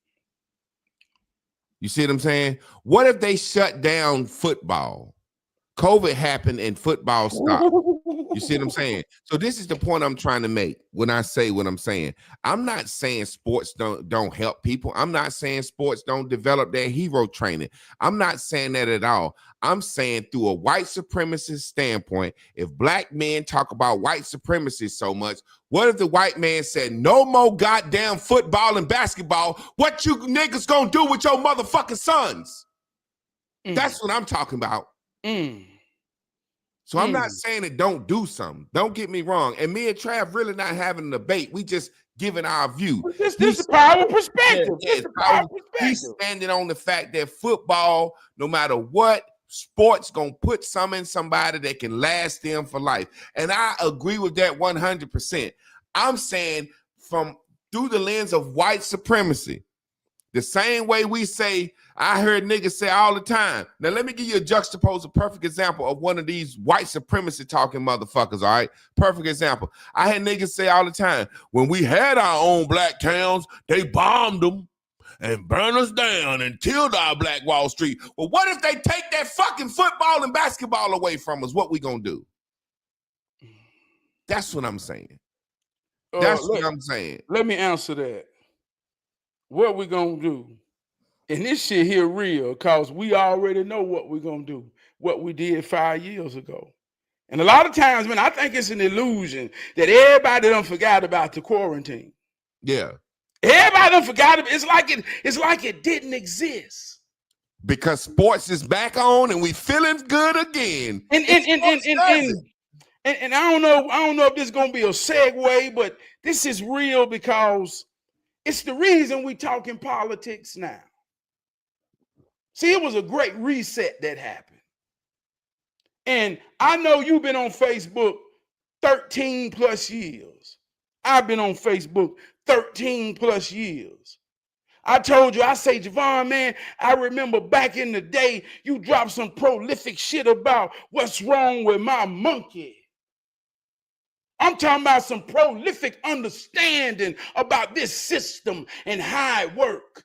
You see what I'm saying? What if they shut down football? COVID happened and football stopped. You see what I'm saying? So this is the point I'm trying to make when I say what I'm saying. I'm not saying sports don't help people. I'm not saying sports don't develop their hero training. I'm not saying that at all. I'm saying through a white supremacist standpoint, if black men talk about white supremacy so much, what if the white man said, no more goddamn football and basketball? What you niggas gonna do with your motherfucking sons? That's what I'm talking about. So I'm not saying it don't do something. Don't get me wrong. And me and Trav really not having a debate. We just giving our view. This is power perspective. He's standing on the fact that football, no matter what, sports gonna put some in somebody that can last them for life. And I agree with that 100%. I'm saying from through the lens of white supremacy, the same way we say, I heard niggas say all the time. Now, let me give you a perfect example of one of these white supremacy talking motherfuckers, all right? Perfect example. I had niggas say all the time, when we had our own black towns, they bombed them and burned us down and killed our Black Wall Street. Well, what if they take that fucking football and basketball away from us? What we gonna do? That's what I'm saying. What I'm saying. Let me answer that. What we gonna do? And this shit here real, because we already know what we're gonna do, what we did 5 years ago. And a lot of times, man, I think it's an illusion that everybody done forgot about the quarantine. Yeah. Everybody done forgot it. It's like it didn't exist. Because sports is back on and we feeling good again. And I don't know if this is gonna be a segue, but this is real because it's the reason we talking politics now. See, it was a great reset that happened. And I know you've been on Facebook 13 plus years. I've been on Facebook 13 plus years. I told you, I say, Javon, man, I remember back in the day, you dropped some prolific shit about what's wrong with my monkey. I'm talking about some prolific understanding about this system and how it works.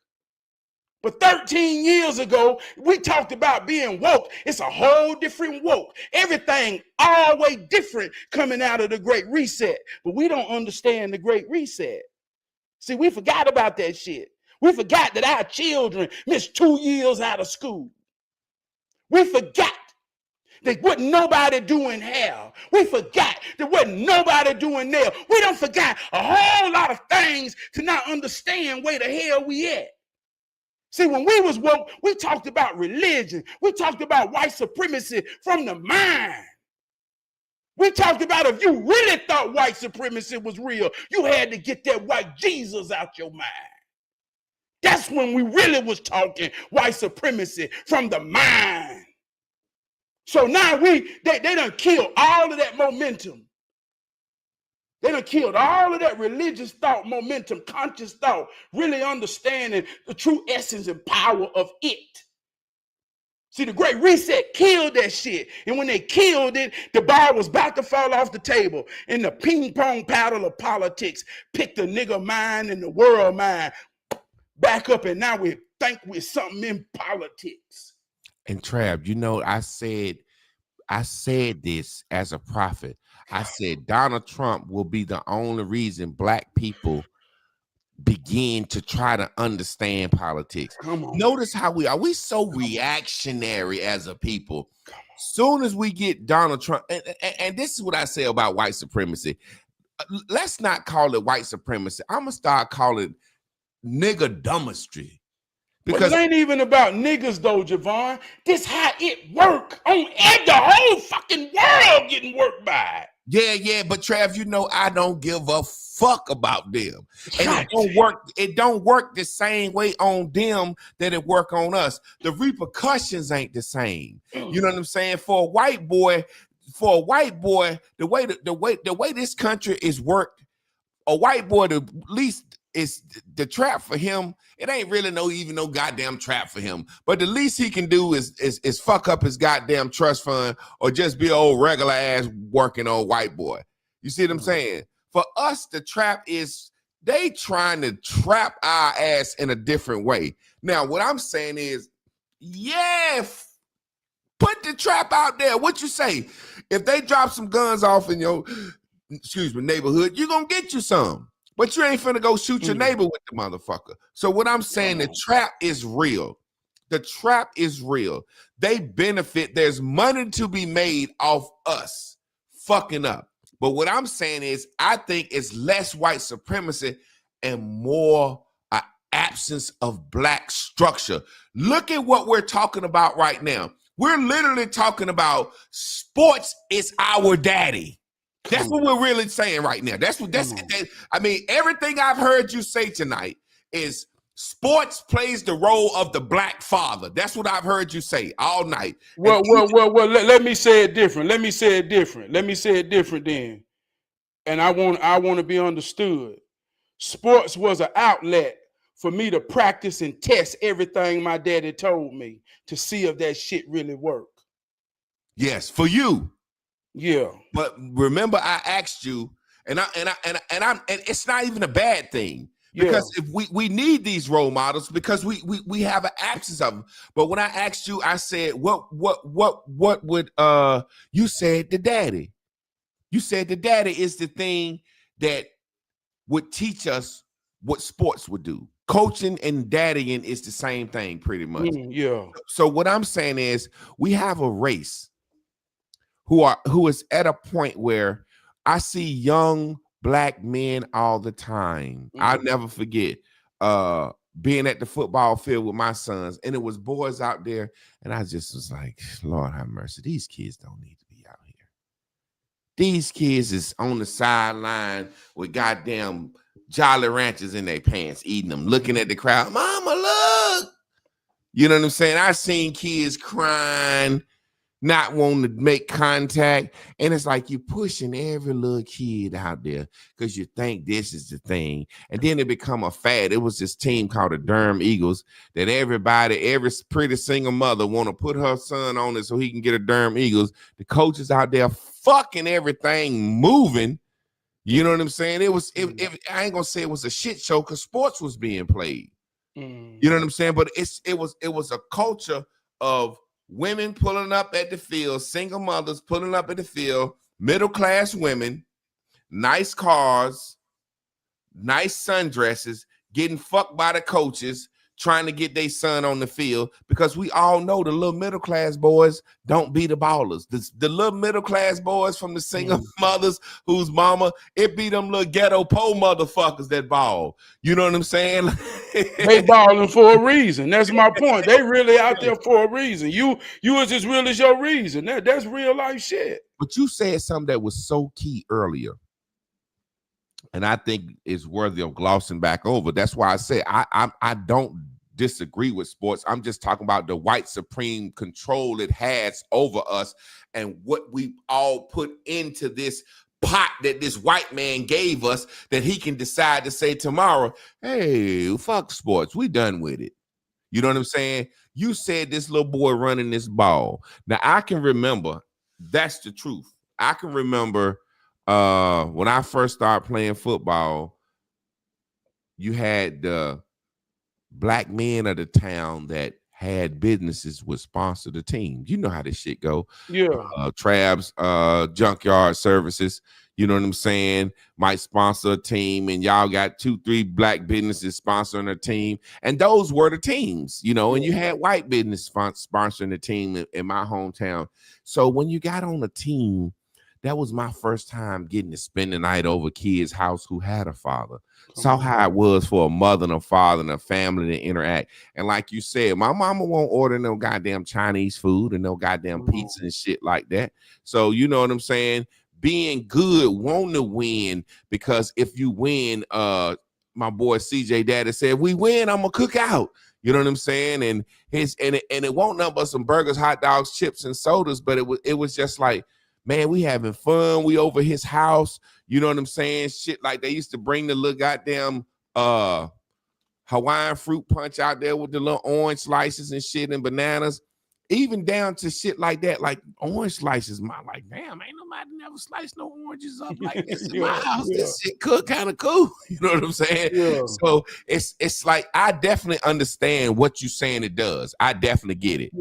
But 13 years ago, we talked about being woke. It's a whole different woke. Everything always different coming out of the Great Reset. But we don't understand the Great Reset. See, we forgot about that shit. We forgot that our children missed 2 years out of school. We forgot that wasn't nobody doing hair. We forgot that wasn't nobody doing nail. We don't forgot a whole lot of things to not understand where the hell we at. See, when we was woke, we talked about religion. We talked about white supremacy from the mind. We talked about if you really thought white supremacy was real, you had to get that white Jesus out your mind. That's when we really was talking white supremacy from the mind. So now they done killed all of that momentum. They done killed all of that religious thought, momentum, conscious thought, really understanding the true essence and power of it. See, the Great Reset killed that shit. And when they killed it, the ball was about to fall off the table. And the ping pong paddle of politics picked the nigga mind and the world mind back up. And now we think we're something in politics. And Trav, you know, I said this as a prophet. I said Donald Trump will be the only reason black people begin to try to understand politics. Come on. Notice how we so reactionary as a people. Soon as we get Donald Trump, and this is what I say about white supremacy. Let's not call it white supremacy. I'm gonna start calling it nigga dumbistry. Because it ain't even about niggas though, Javon. This how it work on the whole fucking world getting worked by it. Yeah, but Trav, you know I don't give a fuck about them. And it don't work the same way on them that it work on us. The repercussions ain't the same. You know what I'm saying? For a white boy, the way this country is worked, a white boy, the least is the trap for him. It ain't really no goddamn trap for him. But the least he can do is fuck up his goddamn trust fund or just be an old regular ass working old white boy. You see what I'm saying? For us, the trap is they trying to trap our ass in a different way. Now, what I'm saying is, yeah, put the trap out there. What you say? If they drop some guns off in your, neighborhood, you're gonna get you some. But you ain't finna go shoot your neighbor with the motherfucker. So what I'm saying, the trap is real. The trap is real. They benefit. There's money to be made off us fucking up. But what I'm saying is, I think it's less white supremacy and more an absence of black structure. Look at what we're talking about right now. We're literally talking about sports is our daddy. That's what we're really saying right now. I mean, everything I've heard you say tonight is sports plays the role of the black father. That's what I've heard you say all night. Well, let me say it different. Let me say it different then. And I want to be understood. Sports was an outlet for me to practice and test everything my daddy told me to see if that shit really worked. Yes, for you. Yeah. But remember, I asked you, and it's not even a bad thing. Because if we need these role models because we have an absence of them. But when I asked you, I said, what would you said the daddy. You said the daddy is the thing that would teach us what sports would do. Coaching and daddying is the same thing pretty much. So what I'm saying is we have a race who is at a point where I see young black men all the time. I'll never forget being at the football field with my sons, and it was boys out there, and I just was like, Lord have mercy, these kids don't need to be out here. These kids is on the sideline with goddamn Jolly Ranchers in their pants, eating them, looking at the crowd. Mama, look. You know what I'm saying? I seen kids crying, not wanting to make contact. And it's like you pushing every little kid out there because you think this is the thing. And then it become a fad. It was this team called the Durham Eagles that every pretty single mother want to put her son on it so he can get a Durham Eagles. The coaches out there fucking everything moving. You know what I'm saying? I ain't gonna say it was a shit show because sports was being played. You know what I'm saying? But it was a culture of women pulling up at the field, single mothers pulling up at the field, middle-class women, nice cars, nice sundresses, getting fucked by the coaches, trying to get their son on the field, because we all know the little middle class boys don't be the ballers. The little middle class boys from the single mothers whose mama, it be them little ghetto po motherfuckers that ball. You know what I'm saying? They balling for a reason. That's my point. They really out there for a reason. You is as real as your reason. That's real life shit. But you said something that was so key earlier, and I think is worthy of glossing back over. That's why I say I don't disagree with sports. I'm just talking about the white supreme control it has over us and what we all put into this pot that this white man gave us, that he can decide to say tomorrow, hey, fuck sports, we done with it. You know what I'm saying? You said this little boy running this ball. Now I can remember, that's the truth. I can remember when I first started playing football, you had the black men of the town that had businesses would sponsor the team. You know how this shit go. Yeah. Trabs, junkyard services, you know what I'm saying, might sponsor a team, and y'all got 2-3 black businesses sponsoring a team, and those were the teams, you know, and you had white business sponsoring the team in my hometown. So when you got on a team, that was my first time getting to spend the night over kids' house who had a father. Saw how it was for a mother and a father and a family to interact. And like you said, my mama won't order no goddamn Chinese food and no goddamn pizza and shit like that. So you know what I'm saying? Being good, wanting to win, because if you win, my boy CJ Daddy said, we win, I'm gonna cook out. You know what I'm saying? And it won't nothing but some burgers, hot dogs, chips, and sodas, but it was just like, man, we having fun. We over his house. You know what I'm saying? Shit, like they used to bring the little goddamn Hawaiian fruit punch out there with the little orange slices and shit and bananas. Even down to shit like that, like orange slices. Like, damn, ain't nobody never sliced no oranges up like this in my house. This shit cook kind of cool. You know what I'm saying? Yeah. So it's like, I definitely understand what you're saying it does. I definitely get it.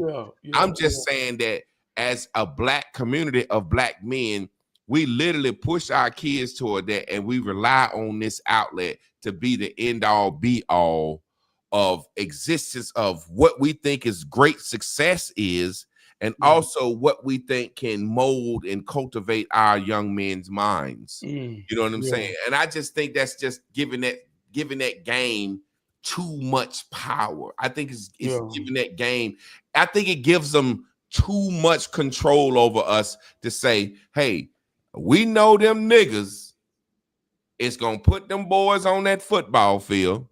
I'm just saying that as a black community of black men, we literally push our kids toward that, and we rely on this outlet to be the end all be all of existence of what we think is great success is, and also what we think can mold and cultivate our young men's minds. You know what I'm saying? And I just think that's just giving that game too much power. I think it's giving that game, I think it gives them too much control over us to say, hey, we know them niggas is gonna put them boys on that football field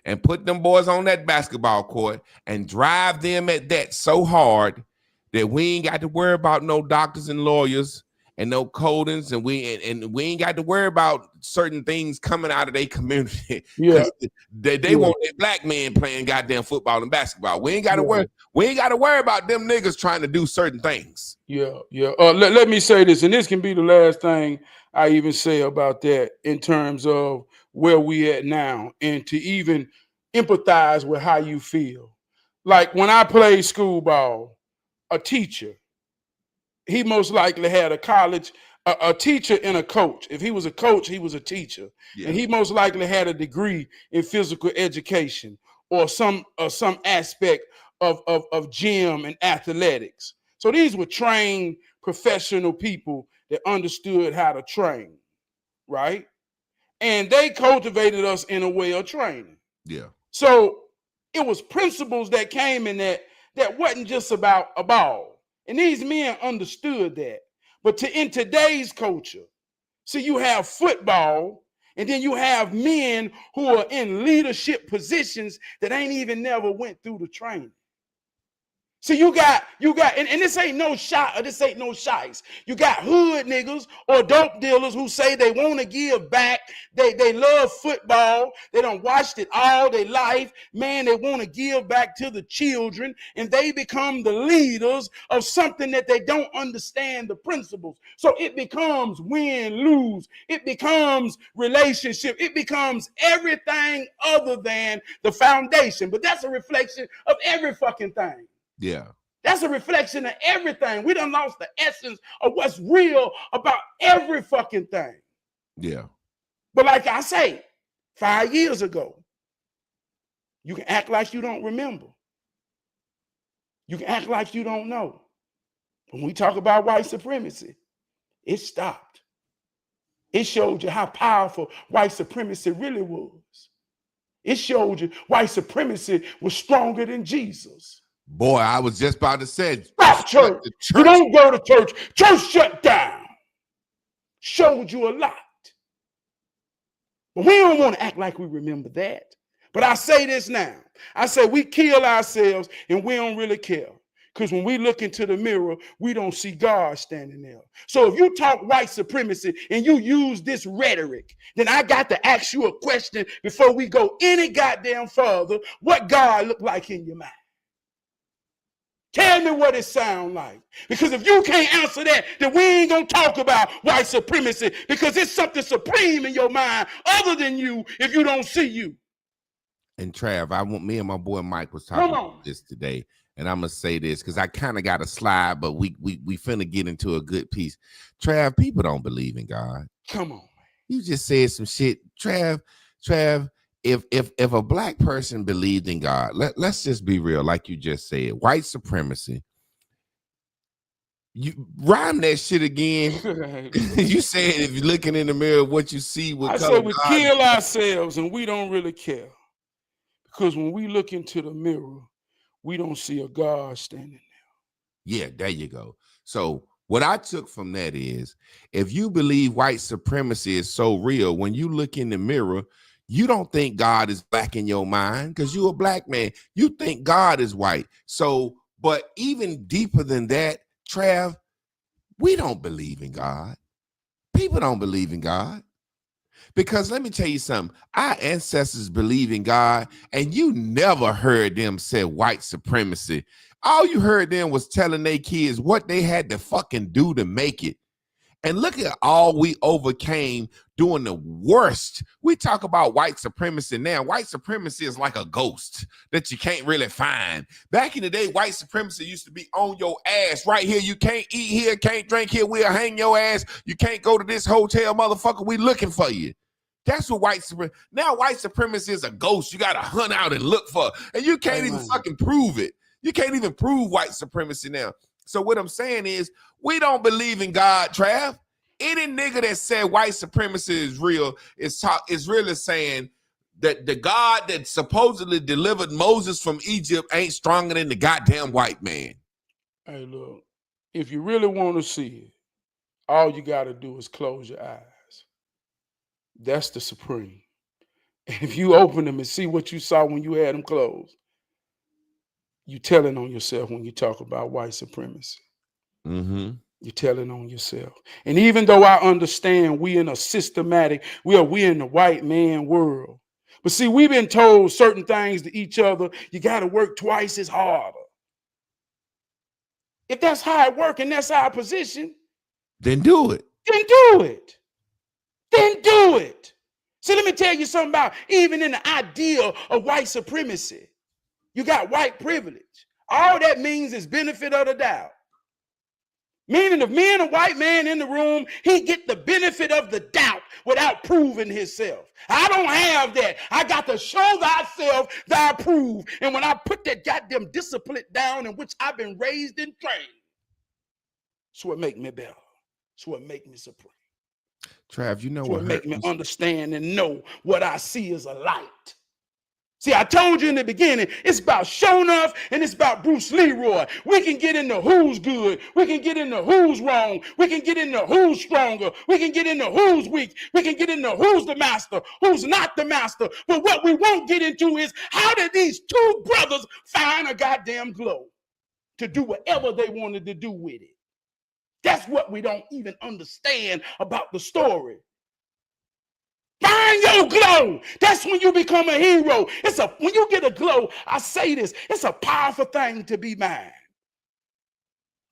and put them boys on that basketball court and drive them at that so hard that we ain't got to worry about no doctors and lawyers and no codings, and we ain't got to worry about certain things coming out of their community. They want their black men playing goddamn football and basketball. We ain't got to worry. We ain't got to worry about them niggas trying to do certain things. Let me say this, and this can be the last thing I even say about that in terms of where we at now, and to even empathize with how you feel. Like when I played school ball, a teacher, he most likely had a college, a teacher and a coach. If he was a coach, he was a teacher. And he most likely had a degree in physical education or some aspect of gym and athletics. So these were trained professional people that understood how to train, right? And they cultivated us in a way of training. So it was principles that came in that wasn't just about a ball. And these men understood that. But in today's culture, see, you have football, and then you have men who are in leadership positions that ain't even never went through the training. So you got, and this ain't no shot, or this ain't no shites. You got hood niggas or dope dealers who say they want to give back. They love football. They done watched it all their life. Man, they want to give back to the children, and they become the leaders of something that they don't understand the principles. So it becomes win, lose. It becomes relationship. It becomes everything other than the foundation. But that's a reflection of every fucking thing. That's a reflection of everything. We done lost the essence of what's real about every fucking thing. But like I say, 5 years ago, You can act like you don't remember. You can act like you don't know. When we talk about white supremacy, it stopped. It showed you how powerful white supremacy really was. It showed you white supremacy was stronger than Jesus. Boy, I was just about to say, Stop church. the You church. don't go to church. Church shut down. Showed you a lot. But we don't want to act like we remember that. But I say this now. I say we kill ourselves and we don't really care. Because when we look into the mirror, we don't see God standing there. So if you talk white supremacy and you use this rhetoric, then I got to ask you a question before we go any goddamn further. What God look like in your mind? Tell me what it sound like. Because if you can't answer that, then we ain't going to talk about white supremacy, because it's something supreme in your mind other than you if you don't see you. And Trav, me and my boy Mike was talking about this today, and I'm gonna say this because I kind of got a slide, but we finna get into a good piece. Trav, people don't believe in God. Come on, man. You just said some shit, Trav. If a black person believed in God, let's just be real, like you just said, white supremacy. You rhyme that shit again. You said if you're looking in the mirror, what you see would come. I said we kill ourselves and we don't really care. Because when we look into the mirror, we don't see a God standing there. Yeah, there you go. So what I took from that is, if you believe white supremacy is so real, when you look in the mirror, you don't think God is black in your mind because you're a black man. You think God is white. So, but even deeper than that, Trav, we don't believe in God. People don't believe in God. Because let me tell you something, our ancestors believe in God, and you never heard them say white supremacy. All you heard them was telling their kids what they had to fucking do to make it. And look at all we overcame doing the worst. We talk about white supremacy now. White supremacy is like a ghost that you can't really find. Back in the day, white supremacy used to be on your ass right here. You can't eat here, can't drink here. We'll hang your ass. You can't go to this hotel, motherfucker. We looking for you. That's what white supremacy. Now white supremacy is a ghost you got to hunt out and look for. And you can't even fucking prove it. You can't even prove white supremacy now. So what I'm saying is, we don't believe in God, Trav. Any nigga that said white supremacy is real is really saying that the God that supposedly delivered Moses from Egypt ain't stronger than the goddamn white man. Hey, look, if you really want to see it, all you got to do is close your eyes. That's the supreme. And if you open them and see what you saw when you had them closed, you telling on yourself when you talk about white supremacy. Mm-hmm. You're telling on yourself. And even though I understand we in a systematic, we in the white man world. But see, we've been told certain things to each other. You got to work twice as harder. If that's how it works and that's our position, then do it. Then do it. Then do it. See, let me tell you something about even in the idea of white supremacy. You got white privilege. All that means is benefit of the doubt. Meaning if me and a white man in the room, he get the benefit of the doubt without proving himself. I don't have that. I got to show thyself that I prove. And when I put that goddamn discipline down in which I've been raised and trained, it's what make me better. It's what make me supreme. Trav, you know it's what make me understand and know what I see is a light. See, I told you in the beginning, it's about Shonuff and it's about Bruce Leroy. We can get into who's good. We can get into who's wrong. We can get into who's stronger. We can get into who's weak. We can get into who's the master, who's not the master. But what we won't get into is how did these two brothers find a goddamn glow to do whatever they wanted to do with it? That's what we don't even understand about the story. Find your glow. That's when you become a hero. When you get a glow, I say this, it's a powerful thing to be mine.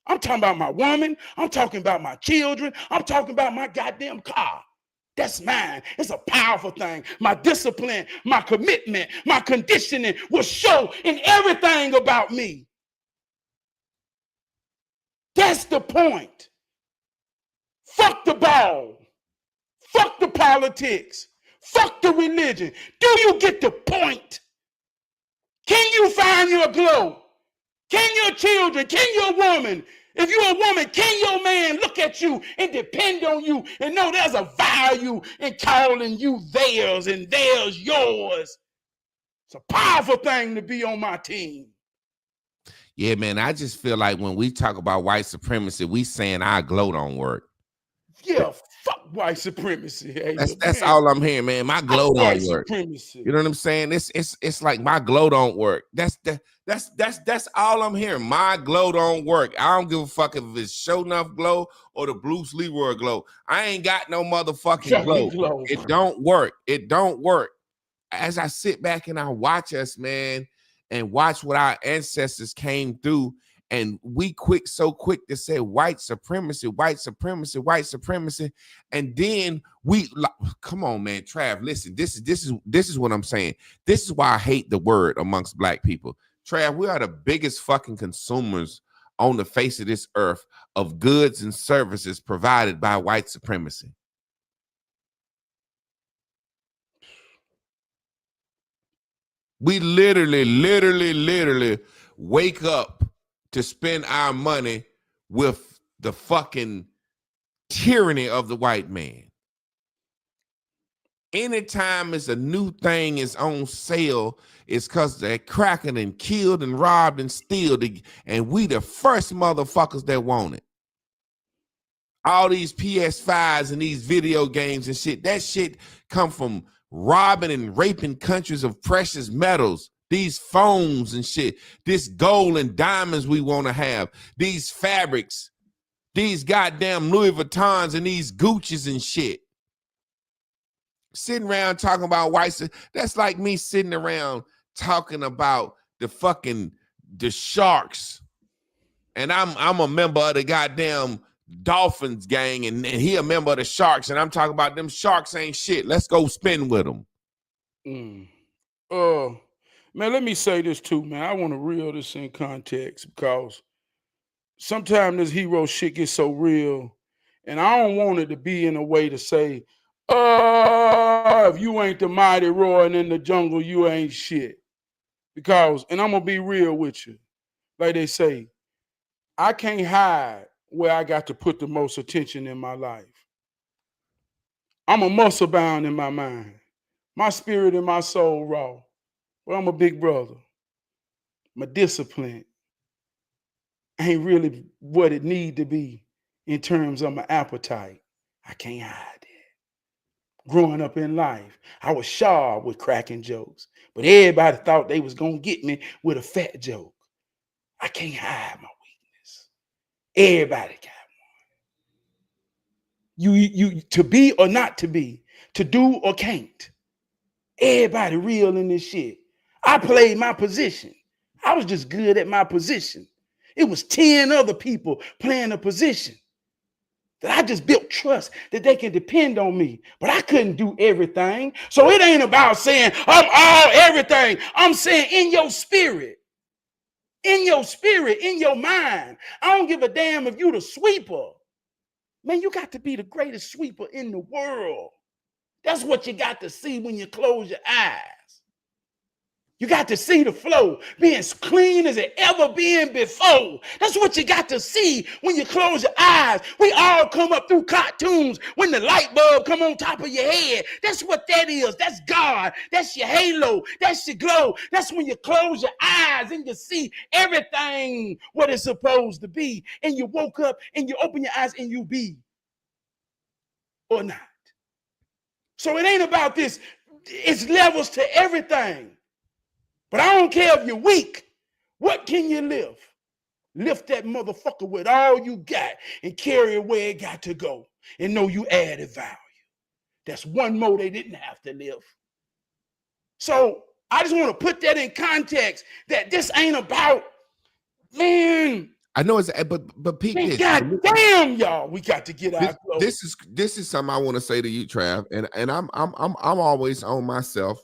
I'm talking about my woman. I'm talking about my children. I'm talking about my goddamn car. That's mine. It's a powerful thing. My discipline, my commitment, my conditioning will show in everything about me. That's the point. Fuck the ball. Fuck the. politics. Fuck the religion. Do you get the point? Can you find your glow? Can your children, can your woman, if you're a woman, can your man look at you and depend on you and know there's a value in calling you theirs and theirs yours? It's a powerful thing to be on my team. Yeah, man, I just feel like when we talk about white supremacy, we saying our glow don't work. Yeah, fuck white supremacy. Hey, that's all I'm hearing, man. My glow don't work. Supremacy. You know what I'm saying? It's like my glow don't work. That's all I'm hearing. My glow don't work. I don't give a fuck if it's Show Enough glow or the Bruce Leroy glow. I ain't got no motherfucking glow. It don't work. It don't work. As I sit back and I watch us, man, and watch what our ancestors came through, and we so quick to say white supremacy, white supremacy, white supremacy, and then we come on, man, Trav. Listen, this is what I'm saying. This is why I hate the word amongst black people. Trav, we are the biggest fucking consumers on the face of this earth of goods and services provided by white supremacy. We literally wake up to spend our money with the fucking tyranny of the white man. Anytime it's a new thing is on sale, it's because they're cracking and killed and robbed and stealed, and we the first motherfuckers that want it. All these PS5s and these video games and shit, that shit come from robbing and raping countries of precious metals. These phones and shit, this gold and diamonds we want to have, these fabrics, these goddamn Louis Vuittons and these Gucci's and shit. Sitting around talking about white, that's like me sitting around talking about the Sharks. And I'm a member of the goddamn Dolphins gang, and he a member of the Sharks, and I'm talking about them Sharks ain't shit. Let's go spin with them. Man, let me say this too, man. I want to reel this in context because sometimes this hero shit gets so real, and I don't want it to be in a way to say, if you ain't the mighty roaring in the jungle, you ain't shit. Because, and I'm gonna be real with you, like they say, I can't hide where I got to put the most attention in my life. I'm a muscle bound in my mind. My spirit and my soul raw. But I'm a big brother. My discipline ain't really what it need to be in terms of my appetite. I can't hide that. Growing up in life, I was sharp with cracking jokes, but everybody thought they was gonna get me with a fat joke. I can't hide my weakness. Everybody got one. You to be or not to be, to do or can't. Everybody real in this shit. I played my position. I was just good at my position. It was 10 other people playing a position that I just built trust that they can depend on me. But I couldn't do everything. So it ain't about saying I'm all everything. I'm saying in your spirit, in your mind. I don't give a damn if you the sweeper. Man, you got to be the greatest sweeper in the world. That's what you got to see when you close your eyes. You got to see the flow being as clean as it ever been before. That's what you got to see when you close your eyes. We all come up through cartoons when the light bulb come on top of your head. That's what that is. That's God. That's your halo. That's your glow. That's when you close your eyes and you see everything what it's supposed to be. And you woke up and you open your eyes and you be or not. So it ain't about this. It's levels to everything. But I don't care if you're weak. What can you lift? Lift that motherfucker with all you got and carry it where it got to go and know you added value. That's one more they didn't have to live. So I just want to put that in context that this ain't about, man. I know it's, but Pete, man, God damn, y'all, we got to get out. This is something I want to say to you, Trav, and I'm always on myself,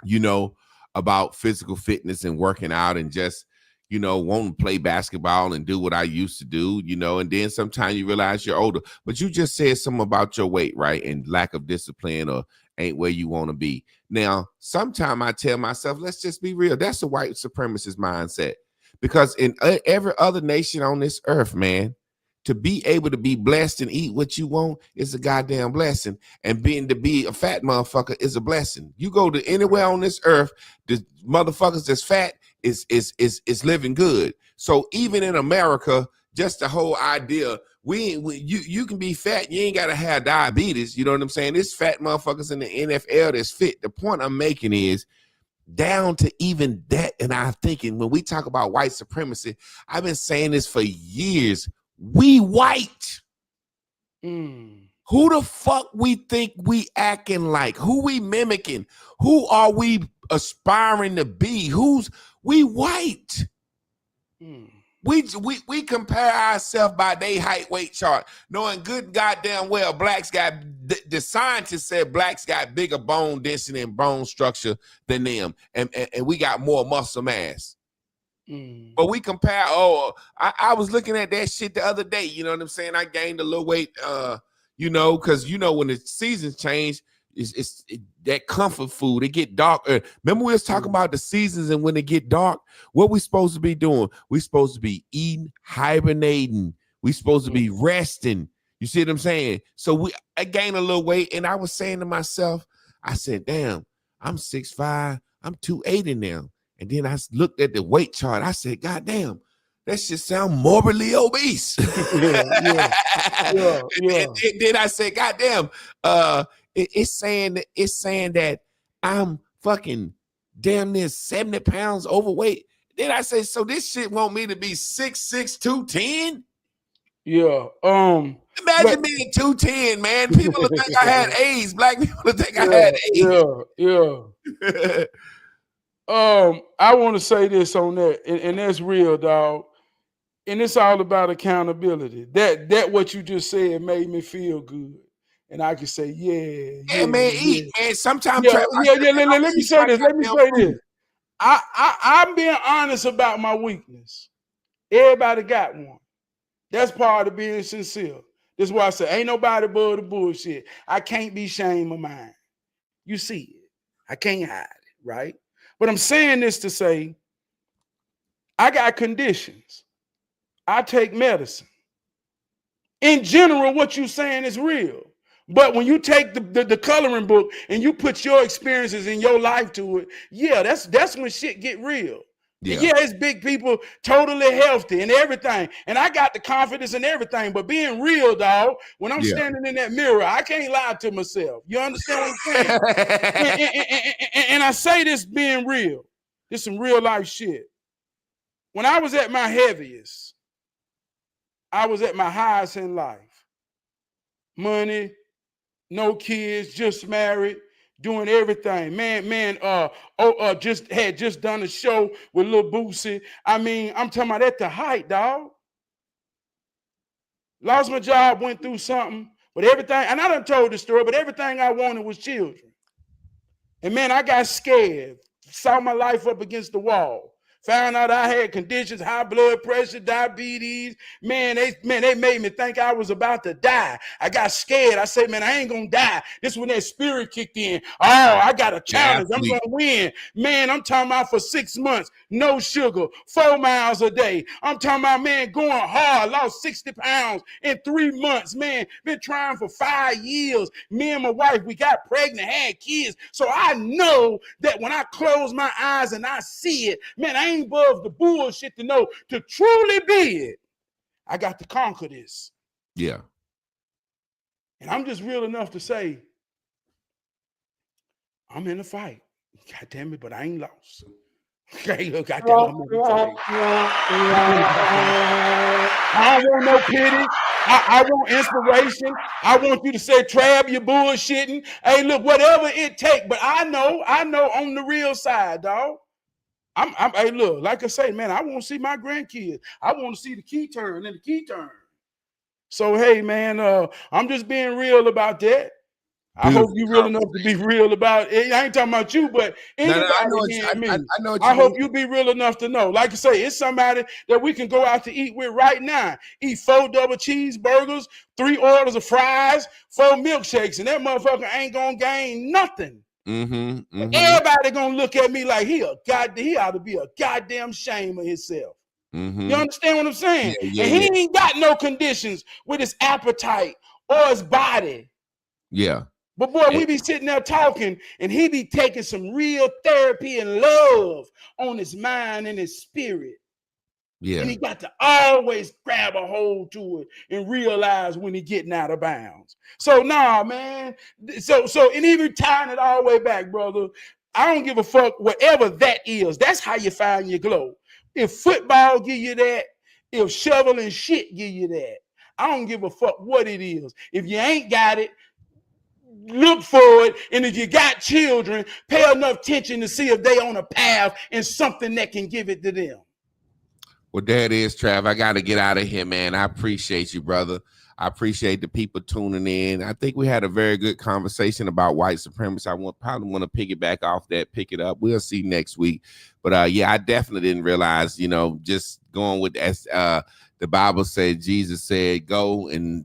you know, about physical fitness and working out and just, you know, wanting to play basketball and do what I used to do, you know, and then sometimes you realize you're older. But you just said something about your weight, right? And lack of discipline ain't where you want to be. Now, sometimes I tell myself, let's just be real. That's a white supremacist mindset. Because in every other nation on this earth, man, to be able to be blessed and eat what you want is a goddamn blessing. And being to be a fat motherfucker is a blessing. You go to anywhere on this earth, the motherfuckers that's fat is living good. So even in America, just the whole idea, you can be fat, you ain't gotta have diabetes. You know what I'm saying? There's fat motherfuckers in the NFL that's fit. The point I'm making is down to even that. And I'm thinking when we talk about white supremacy, I've been saying this for years. We white. Who the fuck we think we acting like? Who we mimicking? Who are we aspiring to be? We white. We compare ourselves by their height weight chart, knowing good goddamn well blacks got, the scientists said blacks got bigger bone density and bone structure than them, and we got more muscle mass. But we compare, I was looking at that shit the other day, you know what I'm saying? I gained a little weight, because when the seasons change, it's that comfort food. It get dark. Remember we was talking about the seasons and when it get dark, what we supposed to be doing? We supposed to be eating, hibernating. We supposed to be resting. You see what I'm saying? So I gained a little weight, and I was saying to myself, I said, damn, I'm 6'5", I'm 280 now. And then I looked at the weight chart. I said, God damn, that shit sound morbidly obese. Yeah. And then I said, God damn, it's saying that I'm fucking damn near 70 pounds overweight. Then I say, so this shit want me to be 6'6", 210? Yeah. Imagine being 210, man. People would think I had AIDS. Black people would think I had AIDS. Yeah. I want to say this on that, and that's real, dog. And it's all about accountability. That what you just said made me feel good. And I can say, yeah, man, eat, man. Sometimes Let me say this. I'm being honest about my weakness. Everybody got one. That's part of being sincere. This is why I say, ain't nobody above the bullshit. I can't be ashamed of mine. You see it. I can't hide it, right? But I'm saying this to say, I got conditions. I take medicine. In general, what you're saying is real. But when you take the coloring book and you put your experiences in your life to it, that's when shit get real. Yeah, it's big people totally healthy and everything. And I got the confidence in everything. But being real, dog, when I'm standing in that mirror, I can't lie to myself. You understand what I'm saying? and I say this being real. This some real life shit. When I was at my heaviest, I was at my highest in life. Money, no kids, just married, doing everything. Just done a show with Lil Boosie. I mean, I'm talking about at the height, dog. Lost my job, went through something, but everything, and I done told the story, but everything I wanted was children. And man, I got scared, saw my life up against the wall. Found out I had conditions, high blood pressure, diabetes. Man, they made me think I was about to die. I got scared. I said, man, I ain't gonna die. This when that spirit kicked in. Oh, I got a challenge. I'm gonna win. Man, I'm talking about for 6 months, no sugar, 4 miles a day. I'm talking about, man, going hard. Lost 60 pounds in 3 months. Man, been trying for 5 years. Me and my wife, we got pregnant, had kids. So I know that when I close my eyes and I see it, man, I ain't above the bullshit to know to truly be it. I got to conquer this. Yeah. And I'm just real enough to say, I'm in a fight. God damn it, but I ain't lost. Okay, look, I don't want no pity. I want inspiration. I want you to say, Trav, you're bullshitting. Hey, look, whatever it takes. But I know on the real side, dog. Hey, look, like I say, man, I want to see my grandkids. I want to see the key turn and the key turn. So, hey, man, I'm just being real about that. I hope you real enough to be real about it. I ain't talking about you, but anybody hearing me. I know what I you hope mean. you be real enough to know. Like I say, it's somebody that we can go out to eat with right now. Eat 4 double cheeseburgers, 3 orders of fries, 4 milkshakes, and that motherfucker ain't gonna gain nothing. Everybody gonna look at me like he ought to be a goddamn shame of himself. You understand what I'm saying? Yeah, and he ain't got no conditions with his appetite or his body. Yeah. But boy, we be sitting there talking, and he be taking some real therapy and love on his mind and his spirit. Yeah. And he got to always grab a hold to it and realize when he getting out of bounds. So nah, man. So and even tying it all the way back, brother. I don't give a fuck whatever that is. That's how you find your glow. If football give you that, if shoveling shit give you that, I don't give a fuck what it is. If you ain't got it, look for it, and if you got children, pay enough attention to see if they on a path and something that can give it to them. Well, there it is, Trav. I got to get out of here, man. I appreciate you, brother. I appreciate the people tuning in. I think we had a very good conversation about white supremacy. I probably want to piggyback off that, pick it up. We'll see next week. But yeah, I definitely didn't realize, just going with as the Bible said, Jesus said, go and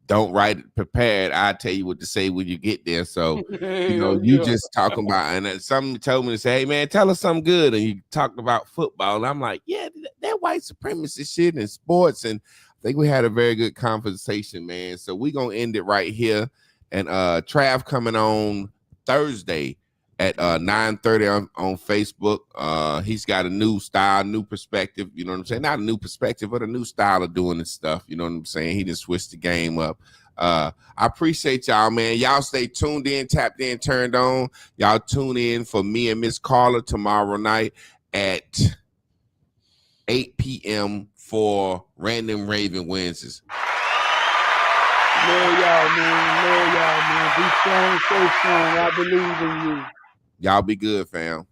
don't write it prepared. I'll tell you what to say when you get there. So, you just talking about, and somebody told me to say, hey, man, tell us something good. And you talked about football. And I'm like, yeah, that white supremacy shit in sports. And I think we had a very good conversation, man. So we're going to end it right here. And Trav coming on Thursday at 9:30 on Facebook. He's got a new style, new perspective. You know what I'm saying? Not a new perspective, but a new style of doing this stuff. You know what I'm saying? He just switched the game up. I appreciate y'all, man. Y'all stay tuned in, tapped in, turned on. Y'all tune in for me and Miss Carla tomorrow night at 8 p.m. for Random Raven Wednesdays. Love y'all, man. Be strong, stay strong. I believe in you. Y'all be good, fam.